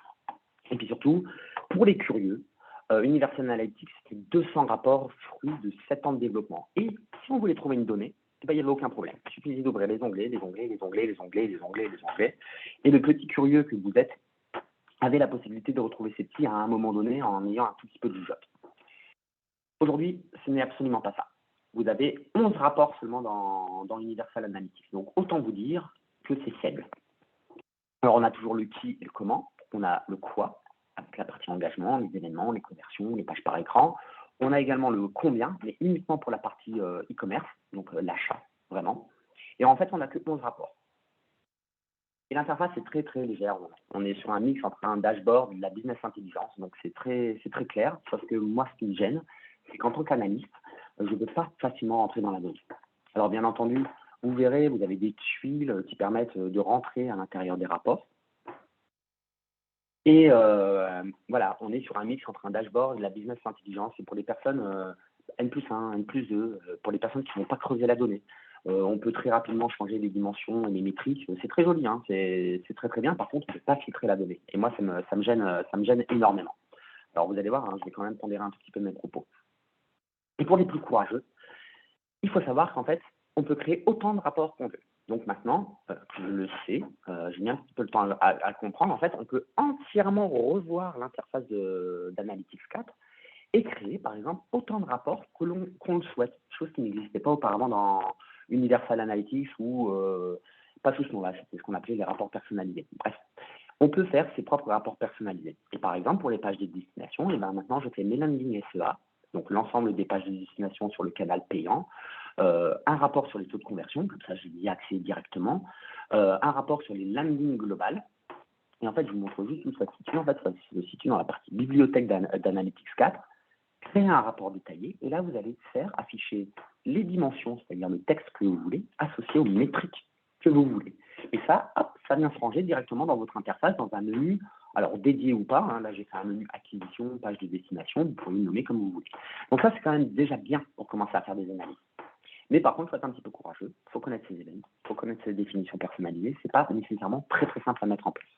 Et puis surtout, pour les curieux, Universal Analytics, c'était 200 rapports fruits de 7 ans de développement. Et si on voulait trouver une donnée, il n'y avait aucun problème. Il suffisait d'ouvrir les onglets, les onglets, les onglets, les onglets, les onglets, les onglets. Et le petit curieux que vous êtes avait la possibilité de retrouver ces petits à un moment donné en ayant un tout petit peu de jugeote. Aujourd'hui, ce n'est absolument pas ça. Vous avez 11 rapports seulement dans Universal Analytics. Donc, autant vous dire que c'est faible. Alors, on a toujours le qui et le comment. On a le quoi, avec la partie engagement, les événements, les conversions, les pages par écran. On a également le combien, mais uniquement pour la partie e-commerce, donc l'achat, vraiment. Et en fait, on n'a que 11 rapports. Et l'interface est très, très légère. On est sur un mix entre un dashboard et de la business intelligence. Donc, c'est très clair. Sauf que moi, ce qui me gêne, c'est qu'en tant qu'analyste, je ne peux pas facilement rentrer dans la donnée. Alors, bien entendu, vous verrez, vous avez des tuiles qui permettent de rentrer à l'intérieur des rapports. Et voilà, on est sur un mix entre un dashboard et de la business intelligence. Et pour les personnes N+1, N+2, pour les personnes qui ne vont pas creuser la donnée, on peut très rapidement changer les dimensions et les métriques. C'est très joli, hein, c'est très très bien. Par contre, on ne peut pas filtrer la donnée. Et moi, ça me gêne énormément. Alors, vous allez voir, hein, je vais quand même pondérer un petit peu mes propos. Et pour les plus courageux, il faut savoir qu'en fait, on peut créer autant de rapports qu'on veut. Donc maintenant, je le sais, j'ai mis un petit peu le temps à le comprendre. En fait, on peut entièrement revoir l'interface d'Analytics 4 et créer, par exemple, autant de rapports qu'on le souhaite, chose qui n'existait pas auparavant dans Universal Analytics ou pas sous ce nom-là, c'était ce qu'on appelait les rapports personnalisés. Bref, on peut faire ses propres rapports personnalisés. Et par exemple, pour les pages de destination, et ben maintenant, je fais mes landing SEA, donc l'ensemble des pages de destination sur le canal payant, un rapport sur les taux de conversion, comme ça, j'ai y accès directement, un rapport sur les landings globales. Et en fait, je vous montre juste où ça se situe. En fait, ça se situe dans la partie bibliothèque d'Analytics 4. Créer un rapport détaillé et là, vous allez faire afficher les dimensions, c'est-à-dire le texte que vous voulez, associé aux métriques que vous voulez. Et ça, hop, ça vient se ranger directement dans votre interface, dans un menu, alors dédié ou pas. Hein, là, j'ai fait un menu acquisition, page de destination, vous pouvez le nommer comme vous voulez. Donc ça, c'est quand même déjà bien pour commencer à faire des analyses. Mais par contre, il faut être un petit peu courageux, il faut connaître ses événements, il faut connaître ses définitions personnalisées. Ce n'est pas nécessairement très très simple à mettre en place.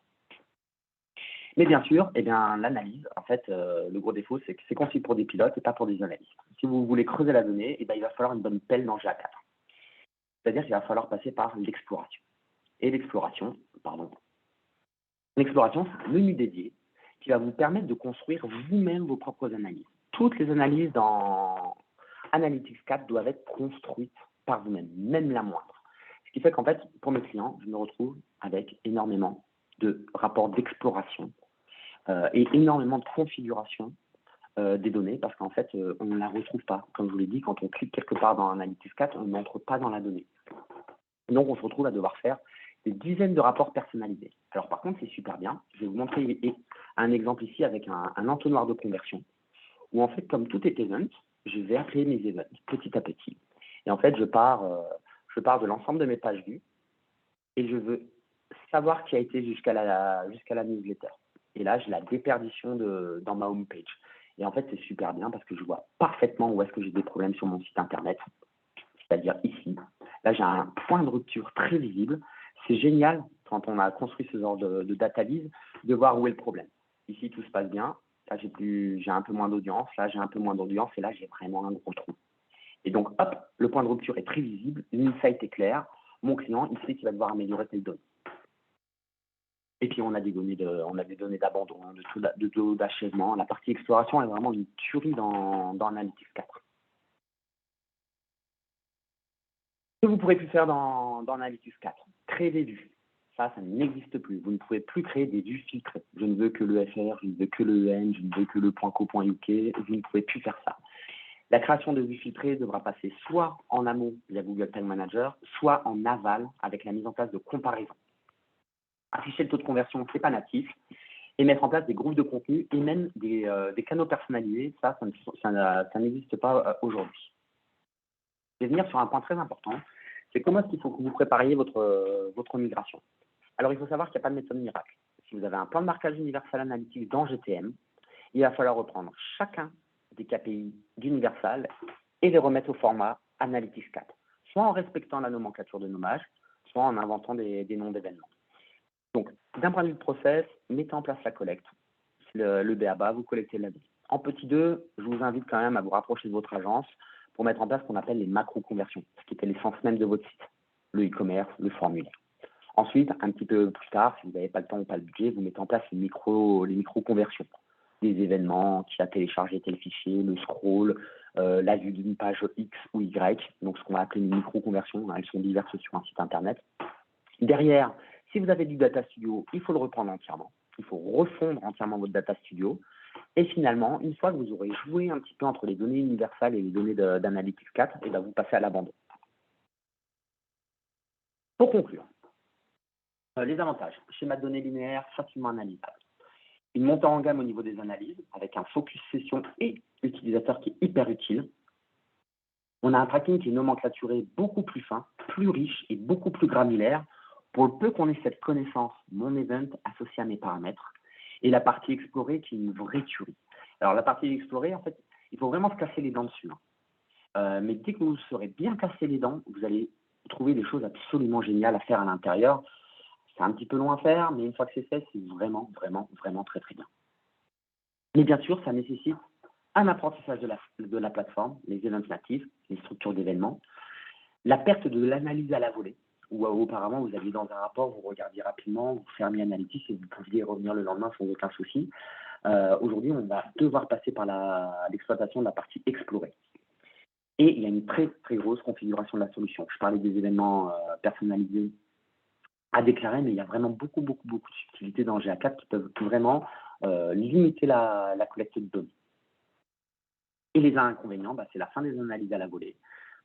Mais bien sûr, eh bien, l'analyse, en fait, le gros défaut, c'est que c'est conçu pour des pilotes et pas pour des analystes. Si vous voulez creuser la donnée, eh bien, il va falloir une bonne pelle dans GA4. C'est-à-dire qu'il va falloir passer par l'exploration. Et l'exploration, c'est un menu dédié qui va vous permettre de construire vous-même vos propres analyses. Toutes les analyses dans Analytics 4 doivent être construites par vous-même, même la moindre. Ce qui fait qu'en fait, pour mes clients, je me retrouve avec énormément de rapports d'exploration et énormément de configuration des données parce qu'en fait, on ne la retrouve pas. Comme je vous l'ai dit, quand on clique quelque part dans Analytics 4, on n'entre pas dans la donnée. Donc, on se retrouve à devoir faire des dizaines de rapports personnalisés. Alors, par contre, c'est super bien. Je vais vous montrer un exemple ici avec un entonnoir de conversion où, en fait, comme tout est event, je vais appeler mes events petit à petit. Et en fait, je pars de l'ensemble de mes pages vues et je veux savoir qui a été jusqu'à la newsletter. Et là, j'ai la déperdition dans ma home page. Et en fait, c'est super bien parce que je vois parfaitement où est-ce que j'ai des problèmes sur mon site internet, c'est-à-dire ici. Là, j'ai un point de rupture très visible. C'est génial, quand on a construit ce genre de data vise, de voir où est le problème. Ici, tout se passe bien. Là, j'ai un peu moins d'audience. Là, j'ai un peu moins d'audience. Et là, j'ai vraiment un gros trou. Et donc, hop, le point de rupture est très visible. L'insight est clair. Mon client, il sait qu'il va devoir améliorer ses données. Et puis, on a des données d'abandon, de taux d'achèvement. La partie exploration est vraiment une tuerie dans Analytics 4. Ce que vous ne pourrez plus faire dans Analytics 4, créer des vues. Ça n'existe plus. Vous ne pouvez plus créer des vues filtrées. Je ne veux que le FR, je ne veux que le EN, je ne veux que le .co.uk. Vous ne pouvez plus faire ça. La création de vues filtrées devra passer soit en amont via Google Tag Manager, soit en aval avec la mise en place de comparaison. Afficher le taux de conversion, ce n'est pas natif. Et mettre en place des groupes de contenu et même des canaux personnalisés, ça n'existe pas aujourd'hui. Je vais venir sur un point très important, c'est comment est-ce qu'il faut que vous prépariez votre migration. Alors, il faut savoir qu'il n'y a pas de méthode miracle. si vous avez un plan de marquage Universal Analytics dans GTM, il va falloir reprendre chacun des KPI d'Universal et les remettre au format Analytics 4, soit en respectant la nomenclature de nommage, soit en inventant des noms d'événements. Donc, d'un point de vue process, mettez en place la collecte, le BABA, vous collectez la donnée. En petit 2, je vous invite quand même à vous rapprocher de votre agence pour mettre en place ce qu'on appelle les macro-conversions, ce qui était l'essence même de votre site, le e-commerce, le formulaire. Ensuite, un petit peu plus tard, si vous n'avez pas le temps ou pas le budget, vous mettez en place les micro-conversions, des événements, qui a téléchargé tel fichier, le scroll, la vue d'une page X ou Y, donc ce qu'on va appeler une micro-conversion, elles sont diverses sur un site internet. Derrière, si vous avez du Data Studio, il faut le reprendre entièrement. Il faut refondre entièrement votre Data Studio. Et finalement, une fois que vous aurez joué un petit peu entre les données universales et les données d'Analytics 4, et bien vous passez à l'abandon. Pour conclure, les avantages, schéma de données linéaire facilement analysable. Une montée en gamme au niveau des analyses avec un focus session et utilisateur qui est hyper utile. On a un tracking qui est nomenclaturé beaucoup plus fin, plus riche et beaucoup plus granulaire pour le peu qu'on ait cette connaissance, mon event associé à mes paramètres, et la partie explorée qui est une vraie tuerie. Alors la partie explorée, en fait, il faut vraiment se casser les dents dessus. Mais dès que vous serez bien cassé les dents, vous allez trouver des choses absolument géniales à faire à l'intérieur. C'est un petit peu long à faire, mais une fois que c'est fait, c'est vraiment, vraiment, vraiment très, très bien. Mais bien sûr, ça nécessite un apprentissage de la plateforme, les events natifs, les structures d'événements, la perte de l'analyse à la volée, où auparavant, vous aviez dans un rapport, vous regardiez rapidement, vous fermiez Analytics et vous pouviez revenir le lendemain sans aucun souci. Aujourd'hui, on va devoir passer par l'exploitation de la partie explorée. Et il y a une très, très grosse configuration de la solution. Je parlais des événements personnalisés à déclarer, mais il y a vraiment beaucoup, beaucoup, beaucoup de subtilités dans GA4 qui peuvent vraiment limiter la collecte de données. Et les inconvénients, c'est la fin des analyses à la volée,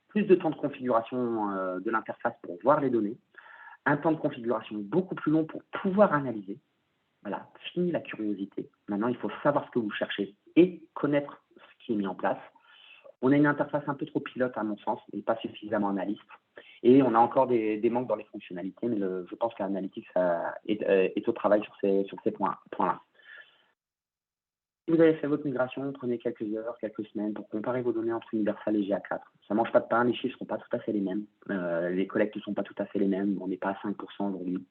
plus de temps de configuration de l'interface pour voir les données, un temps de configuration beaucoup plus long pour pouvoir analyser. Voilà, fini la curiosité. Maintenant, il faut savoir ce que vous cherchez et connaître ce qui est mis en place. On a une interface un peu trop pilote, à mon sens, et pas suffisamment analyste. Et on a encore des manques dans les fonctionnalités, mais je pense qu'Analytics est au travail sur ces points-là. Si vous avez fait votre migration, prenez quelques heures, quelques semaines pour comparer vos données entre Universal et GA4. Ça ne mange pas de pain, les chiffres ne sont pas tout à fait les mêmes. Les collectes ne sont pas tout à fait les mêmes. On n'est pas à 5% aujourd'hui.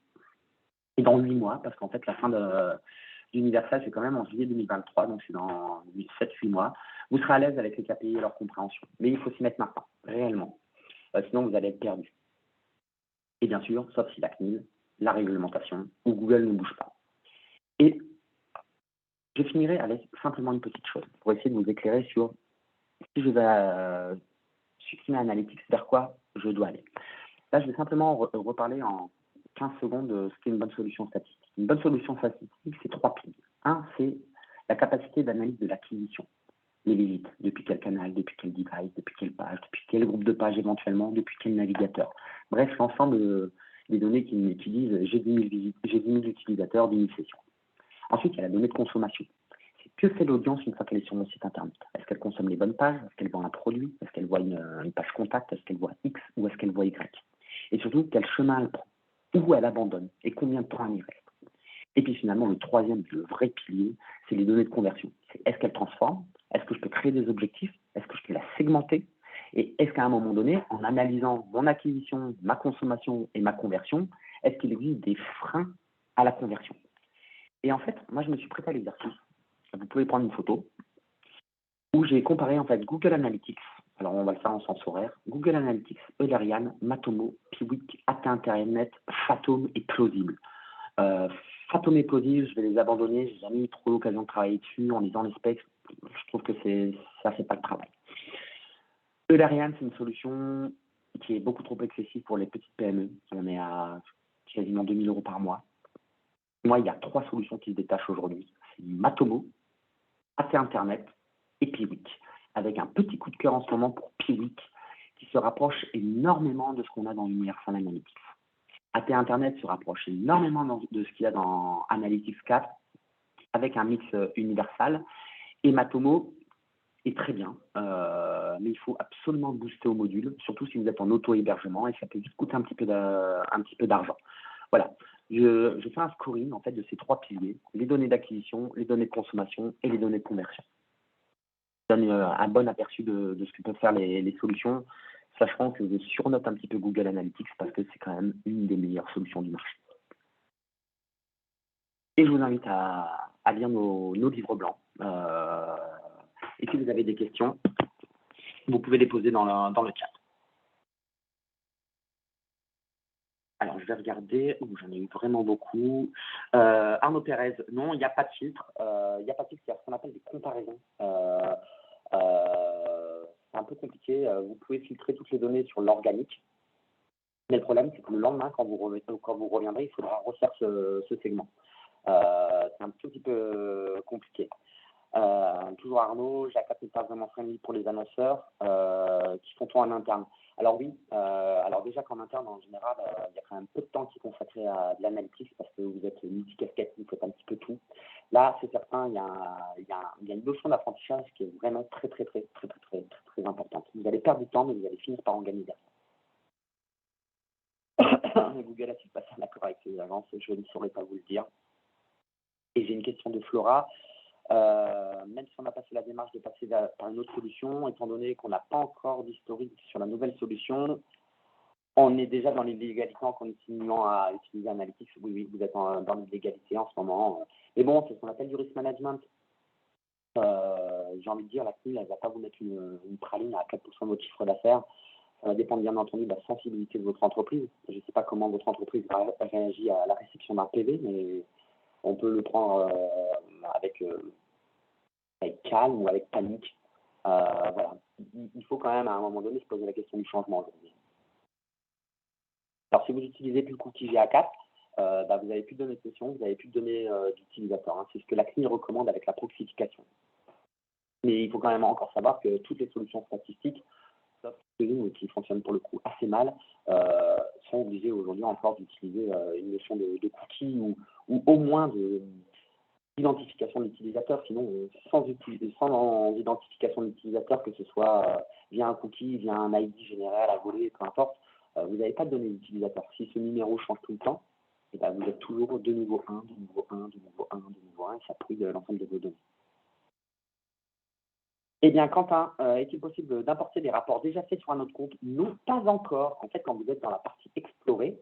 Et dans 8 mois, parce qu'en fait, la fin d'Universal, c'est quand même en juillet 2023, donc c'est dans 7-8 mois. Vous serez à l'aise avec les KPI et leur compréhension. Mais il faut s'y mettre maintenant, réellement. Sinon, vous allez être perdu. Et bien sûr, sauf si la CNIL, la réglementation ou Google ne bouge pas. Et je finirai avec simplement une petite chose pour essayer de vous éclairer sur si je vais supprimer Analytics, vers quoi je dois aller. Là, je vais simplement reparler en 15 secondes de ce qu'est une bonne solution statistique. Une bonne solution statistique, c'est 3 piliers. Un, c'est la capacité d'analyse de l'acquisition. Les visites, depuis quel canal, depuis quel device, depuis quelle page, depuis quel groupe de pages éventuellement, depuis quel navigateur. Bref, l'ensemble des données qui disent j'ai 10 000 visites, j'ai 10 000 utilisateurs, 10 000 sessions. Ensuite, il y a la donnée de consommation. C'est que fait l'audience une fois qu'elle est sur mon site internet. Est-ce qu'elle consomme les bonnes pages? Est-ce qu'elle voit un produit? Est-ce qu'elle voit une page contact? Est-ce qu'elle voit X ou est-ce qu'elle voit Y? Et surtout, quel chemin elle prend? Où elle abandonne? Et combien de temps elle y reste? Et puis finalement, le troisième, le vrai pilier, c'est les données de conversion. C'est est-ce qu'elle transforme? Est-ce que je peux créer des objectifs? Est-ce que je peux la segmenter? Et est-ce qu'à un moment donné, en analysant mon acquisition, ma consommation et ma conversion, est-ce qu'il existe des freins à la conversion? Et en fait, moi, je me suis prêté à l'exercice. Vous pouvez prendre une photo où j'ai comparé en fait Google Analytics. Alors, on va le faire en sens horaire. Google Analytics, Eulerian, Matomo, Piwik, AT Internet, Fathom et Plausible. Fathom et Plausible, je vais les abandonner. Je n'ai jamais eu trop l'occasion de travailler dessus. En lisant les specs, je trouve que ça ne fait pas le travail. Eulerian, c'est une solution qui est beaucoup trop excessive pour les petites PME. On est à quasiment 2 000 € par mois. Moi, il y a 3 solutions qui se détachent aujourd'hui. C'est Matomo, AT Internet et Piwik, avec un petit coup de cœur en ce moment pour Piwik, qui se rapproche énormément de ce qu'on a dans Universal Analytics. AT Internet se rapproche énormément de ce qu'il y a dans Analytics 4, avec un mix universal. Et Matomo est très bien, mais il faut absolument booster au module, surtout si vous êtes en auto-hébergement, et ça peut vite coûter un petit peu d'argent. Voilà. je fais un scoring en fait de ces 3 piliers, les données d'acquisition, les données de consommation et les données de conversion. Ça donne un bon aperçu de ce que peuvent faire les solutions, sachant que je surnote un petit peu Google Analytics parce que c'est quand même une des meilleures solutions du marché. Et je vous invite à lire nos livres blancs. Et si vous avez des questions, vous pouvez les poser dans le chat. Alors, je vais regarder. J'en ai eu vraiment beaucoup. Arnaud Pérez, non, il n'y a pas de filtre. Il n'y a pas de filtre, il y a ce qu'on appelle des comparaisons. C'est un peu compliqué. Vous pouvez filtrer toutes les données sur l'organique. Mais le problème, c'est que le lendemain, quand vous reviendrez, il faudra refaire ce segment. C'est un tout petit peu compliqué. Toujours Arnaud, Jacques n'est pas vraiment friendly pour les annonceurs qui font tout en interne. Alors oui, alors déjà qu'en interne, en général, il y a quand même peu de temps qui est consacré à de l'analytics parce que vous êtes multi-casquette, vous faites un petit peu tout. Là, c'est certain, il y a une notion d'apprentissage qui est vraiment très importante. Vous allez perdre du temps, mais vous allez finir par en gagner derrière. Google a-t-il passé un accord avec ses agences? Je ne saurais pas vous le dire. Et j'ai une question de Flora. Même si on a passé la démarche de passer par une autre solution, étant donné qu'on n'a pas encore d'historique sur la nouvelle solution, on est déjà dans l'illégalité en continuant à utiliser Analytics. Oui, vous êtes dans l'illégalité en ce moment. Mais bon, c'est ce qu'on appelle du risk management. J'ai envie de dire, la CNIL, elle ne va pas vous mettre une praline à 4% de votre chiffre d'affaires. Ça va dépendre bien entendu de la sensibilité de votre entreprise. Je ne sais pas comment votre entreprise réagit à la réception d'un PV, mais on peut le prendre avec calme ou avec panique. Voilà. Il faut quand même à un moment donné se poser la question du changement aujourd'hui. Alors si vous n'utilisez plus le cookie GA4, vous n'avez plus de données de session, vous n'avez plus de données d'utilisateur. Hein. C'est ce que la CNIL recommande avec la proxification. Mais il faut quand même encore savoir que toutes les solutions statistiques, sauf une qui fonctionnent pour le coup assez mal, sont obligées aujourd'hui encore d'utiliser une notion de cookie ou au moins d'identification de l'utilisateur. Sinon, sans identification de l'utilisateur, que ce soit via un cookie, via un ID général à voler, peu importe, vous n'avez pas de données d'utilisateur. Si ce numéro change tout le temps, et vous êtes toujours de nouveau 1, de nouveau 1, de nouveau 1, de nouveau 1, et ça pourrit l'ensemble de vos données. Eh bien, Quentin, est-il possible d'importer des rapports déjà faits sur un autre compte? Non, pas encore. En fait, quand vous êtes dans la partie explorer,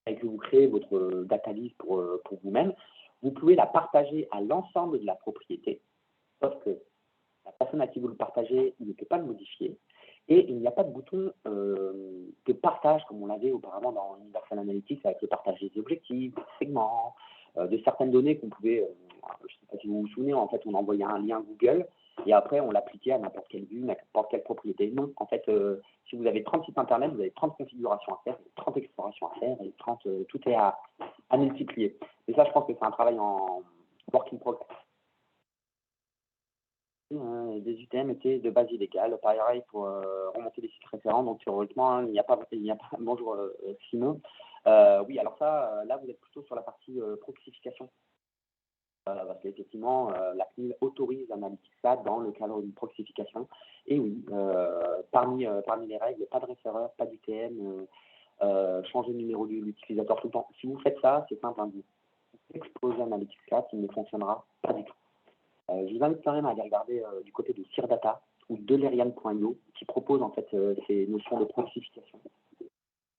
et que vous créez votre data list pour vous-même, vous pouvez la partager à l'ensemble de la propriété, sauf que la personne à qui vous le partagez ne peut pas le modifier, et il n'y a pas de bouton de partage comme on l'avait auparavant dans Universal Analytics avec le partage des objectifs, des segments, de certaines données qu'on pouvait, je ne sais pas si vous vous souvenez, en fait on envoyait un lien Google et après on l'appliquait à n'importe quelle vue, n'importe quelle propriété. Non, en fait, si vous avez 30 sites internet, vous avez 30 configurations à faire, 30 explorations à faire et 30, tout est à multiplier. Et ça, je pense que c'est un travail en work in progress. Des UTM étaient de base illégales. Pareil pour remonter les sites référents. Donc théoriquement, hein, il n'y a pas. Bonjour Simon. Oui, alors ça, là vous êtes plutôt sur la partie proxification. Parce qu'effectivement, la CNIL autorise Analytics dans le cadre d'une proxification. Et oui, parmi les règles, pas de référeur, pas d'UTM, changer le numéro de l'utilisateur tout le temps. Si vous faites ça, c'est simple, hein, vous exposez Analytics 4, il ne fonctionnera pas du tout. Je vous invite quand même à aller regarder du côté de Sirdata ou de Lerian.io qui propose en fait ces notions de proxification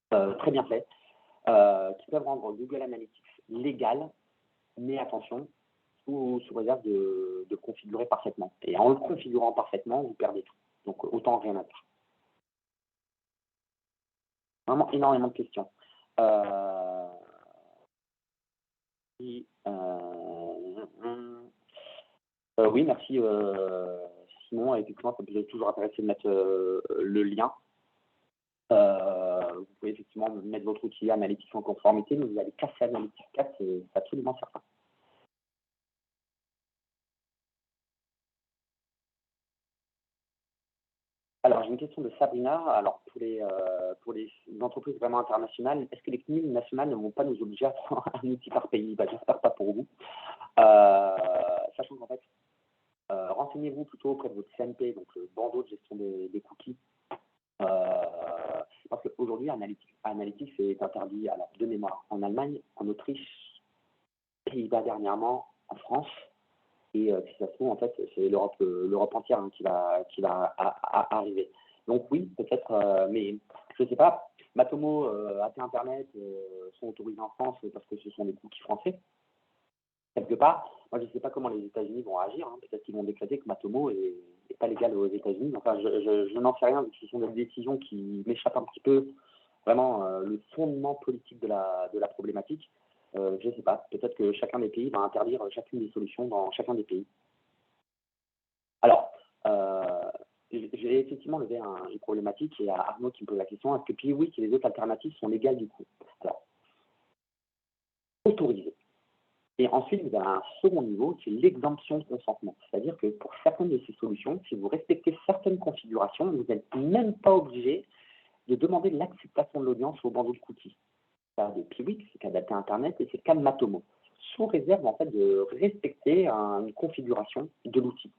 très bien faites qui peuvent rendre Google Analytics légal, mais attention, sous réserve de configurer parfaitement. Et en le configurant parfaitement, vous perdez tout. Donc autant rien à faire. Vraiment énormément de questions. Oui, merci Simon. Effectivement, ça peut être toujours intéressé de mettre le lien. Vous pouvez effectivement mettre votre outil Analytics en conformité, mais vous allez casser Analytics 4, c'est absolument certain. Alors, j'ai une question de Sabrina. Alors, pour les entreprises vraiment internationales, est-ce que les CNIL nationales ne vont pas nous obliger à prendre un outil par pays? J'espère pas pour vous. Sachant qu'en fait, renseignez-vous plutôt auprès de votre CMP, donc le bandeau de gestion des cookies. Parce qu'aujourd'hui, Analytics est interdit de mémoire en Allemagne, en Autriche, Pays-Bas dernièrement, en France. Et si ça se trouve, en fait, c'est l'Europe entière qui va arriver. Donc oui, peut-être, mais je ne sais pas. Matomo, AT Internet sont autorisés en France parce que ce sont des cookies français. Quelque part, moi je ne sais pas comment les États-Unis vont agir. Peut-être qu'ils vont décréter que Matomo n'est pas légal aux États-Unis. Enfin, je n'en sais rien, vu que ce sont des décisions qui m'échappent un petit peu vraiment le fondement politique de la problématique. Je ne sais pas. Peut-être que chacun des pays va interdire chacune des solutions dans chacun des pays. Alors, j'ai effectivement levé une problématique et à Arnaud qui me pose la question, est-ce que Piwik et les autres alternatives sont légales du coup? Alors, autorisées. Et ensuite, vous avez un second niveau qui est l'exemption de consentement. C'est-à-dire que pour certaines de ces solutions, si vous respectez certaines configurations, vous n'êtes même pas obligé de demander l'acceptation de l'audience au bandeau de cookies. C'est le cas de Piwik, c'est le cas d'AT Internet et c'est le cas de Matomo. Sous réserve en fait de respecter une configuration de l'outil.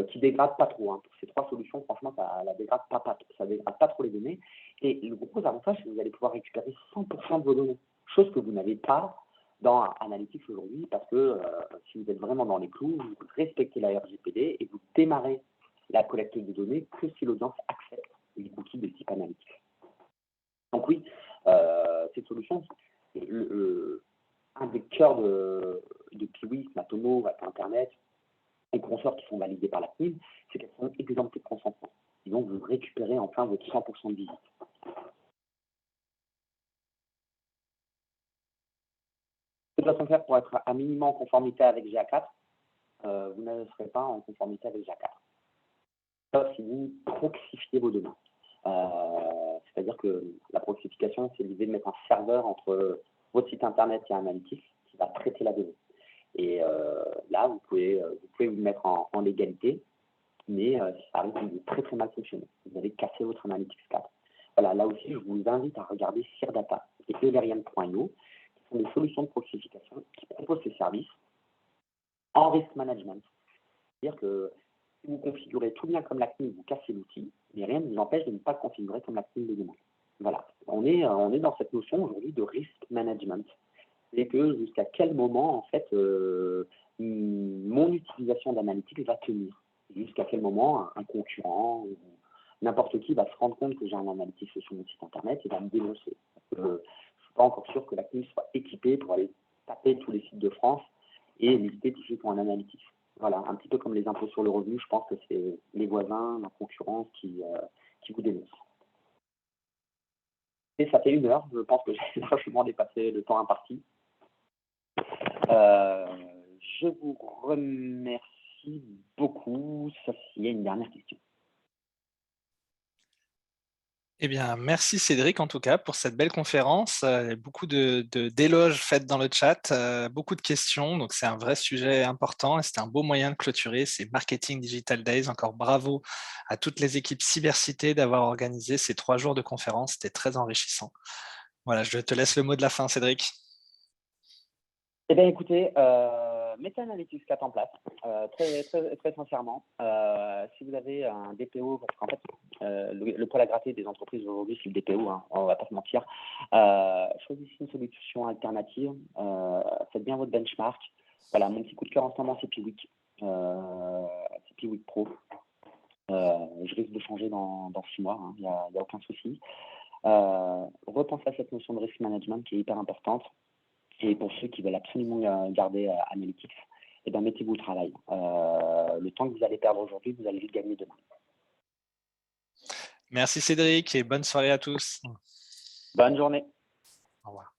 Qui ne dégrade pas trop. Pour ces trois solutions, franchement, ça ne dégrade pas trop les données. Et le gros avantage, c'est que vous allez pouvoir récupérer 100% de vos données, chose que vous n'avez pas dans Analytics aujourd'hui, parce que si vous êtes vraiment dans les clous, vous respectez la RGPD et vous démarrez la collecte de données que si l'audience accepte les cookies de type Analytics. Donc oui, cette solution, un des cœurs de Piwik, Matomo, Internet, et consorts qui sont validés par la CNIL, c'est qu'elles sont exemptées de consentement. Et donc, vous récupérez enfin votre 100% de visite. De toute façon, pour être à minimum en conformité avec GA4, vous ne serez pas en conformité avec GA4. Sauf si vous proxifiez vos données. C'est-à-dire que la proxification, c'est l'idée de mettre un serveur entre votre site internet et Analytics qui va traiter la donnée. Et là, vous pouvez vous mettre en légalité, mais ça risque de très très mal fonctionner. Vous allez casser votre Analytics 4. Voilà, là aussi, je vous invite à regarder Sirdata et Elerian.io, qui sont des solutions de proxification qui proposent ces services en risk management. C'est-à-dire que si vous configurez tout bien comme la CNIL, vous cassez l'outil, mais rien ne vous empêche de ne pas le configurer comme la CNIL le demande. Voilà, on est dans cette notion aujourd'hui de risk management. C'est que jusqu'à quel moment, en fait, mon utilisation d'Analytics va tenir. Jusqu'à quel moment un concurrent ou n'importe qui va se rendre compte que j'ai un Analytics sur mon site internet et va me dénoncer. Je ne suis pas encore sûr que la CNIL soit équipée pour aller taper tous les sites de France et lister tout ce qui ont un Analytics. Voilà, un petit peu comme les impôts sur le revenu, je pense que c'est les voisins, la concurrence qui vous dénoncent. Et ça fait 1 heure, je pense que j'ai largement dépassé le temps imparti. Je vous remercie beaucoup, sauf s'il y a une dernière question.
Eh bien, merci Cédric en tout cas pour cette belle conférence. Beaucoup d'éloges faites dans le chat, beaucoup de questions, donc c'est un vrai sujet important et c'est un beau moyen de clôturer ces Marketing Digital Days. Encore bravo à toutes les équipes Cybercité d'avoir organisé ces 3 jours de conférence, c'était très enrichissant. Voilà, je te laisse le mot de la fin Cédric.
Eh bien écoutez, mettez Analytics 4 en place, très sincèrement. Si vous avez un DPO, parce qu'en fait, le poil à gratter des entreprises aujourd'hui, c'est le DPO, on ne va pas se mentir. Choisissez une solution alternative, faites bien votre benchmark. Voilà, mon petit coup de cœur en ce moment, c'est Piwik. C'est Piwik Pro. Je risque de changer dans 6 mois, il n'y a aucun souci. Repensez à cette notion de risk management qui est hyper importante. Et pour ceux qui veulent absolument garder Analytics, eh bien, mettez-vous au travail. Le temps que vous allez perdre aujourd'hui, vous allez le gagner demain.
Merci Cédric et bonne soirée à tous.
Bonne journée.
Au revoir.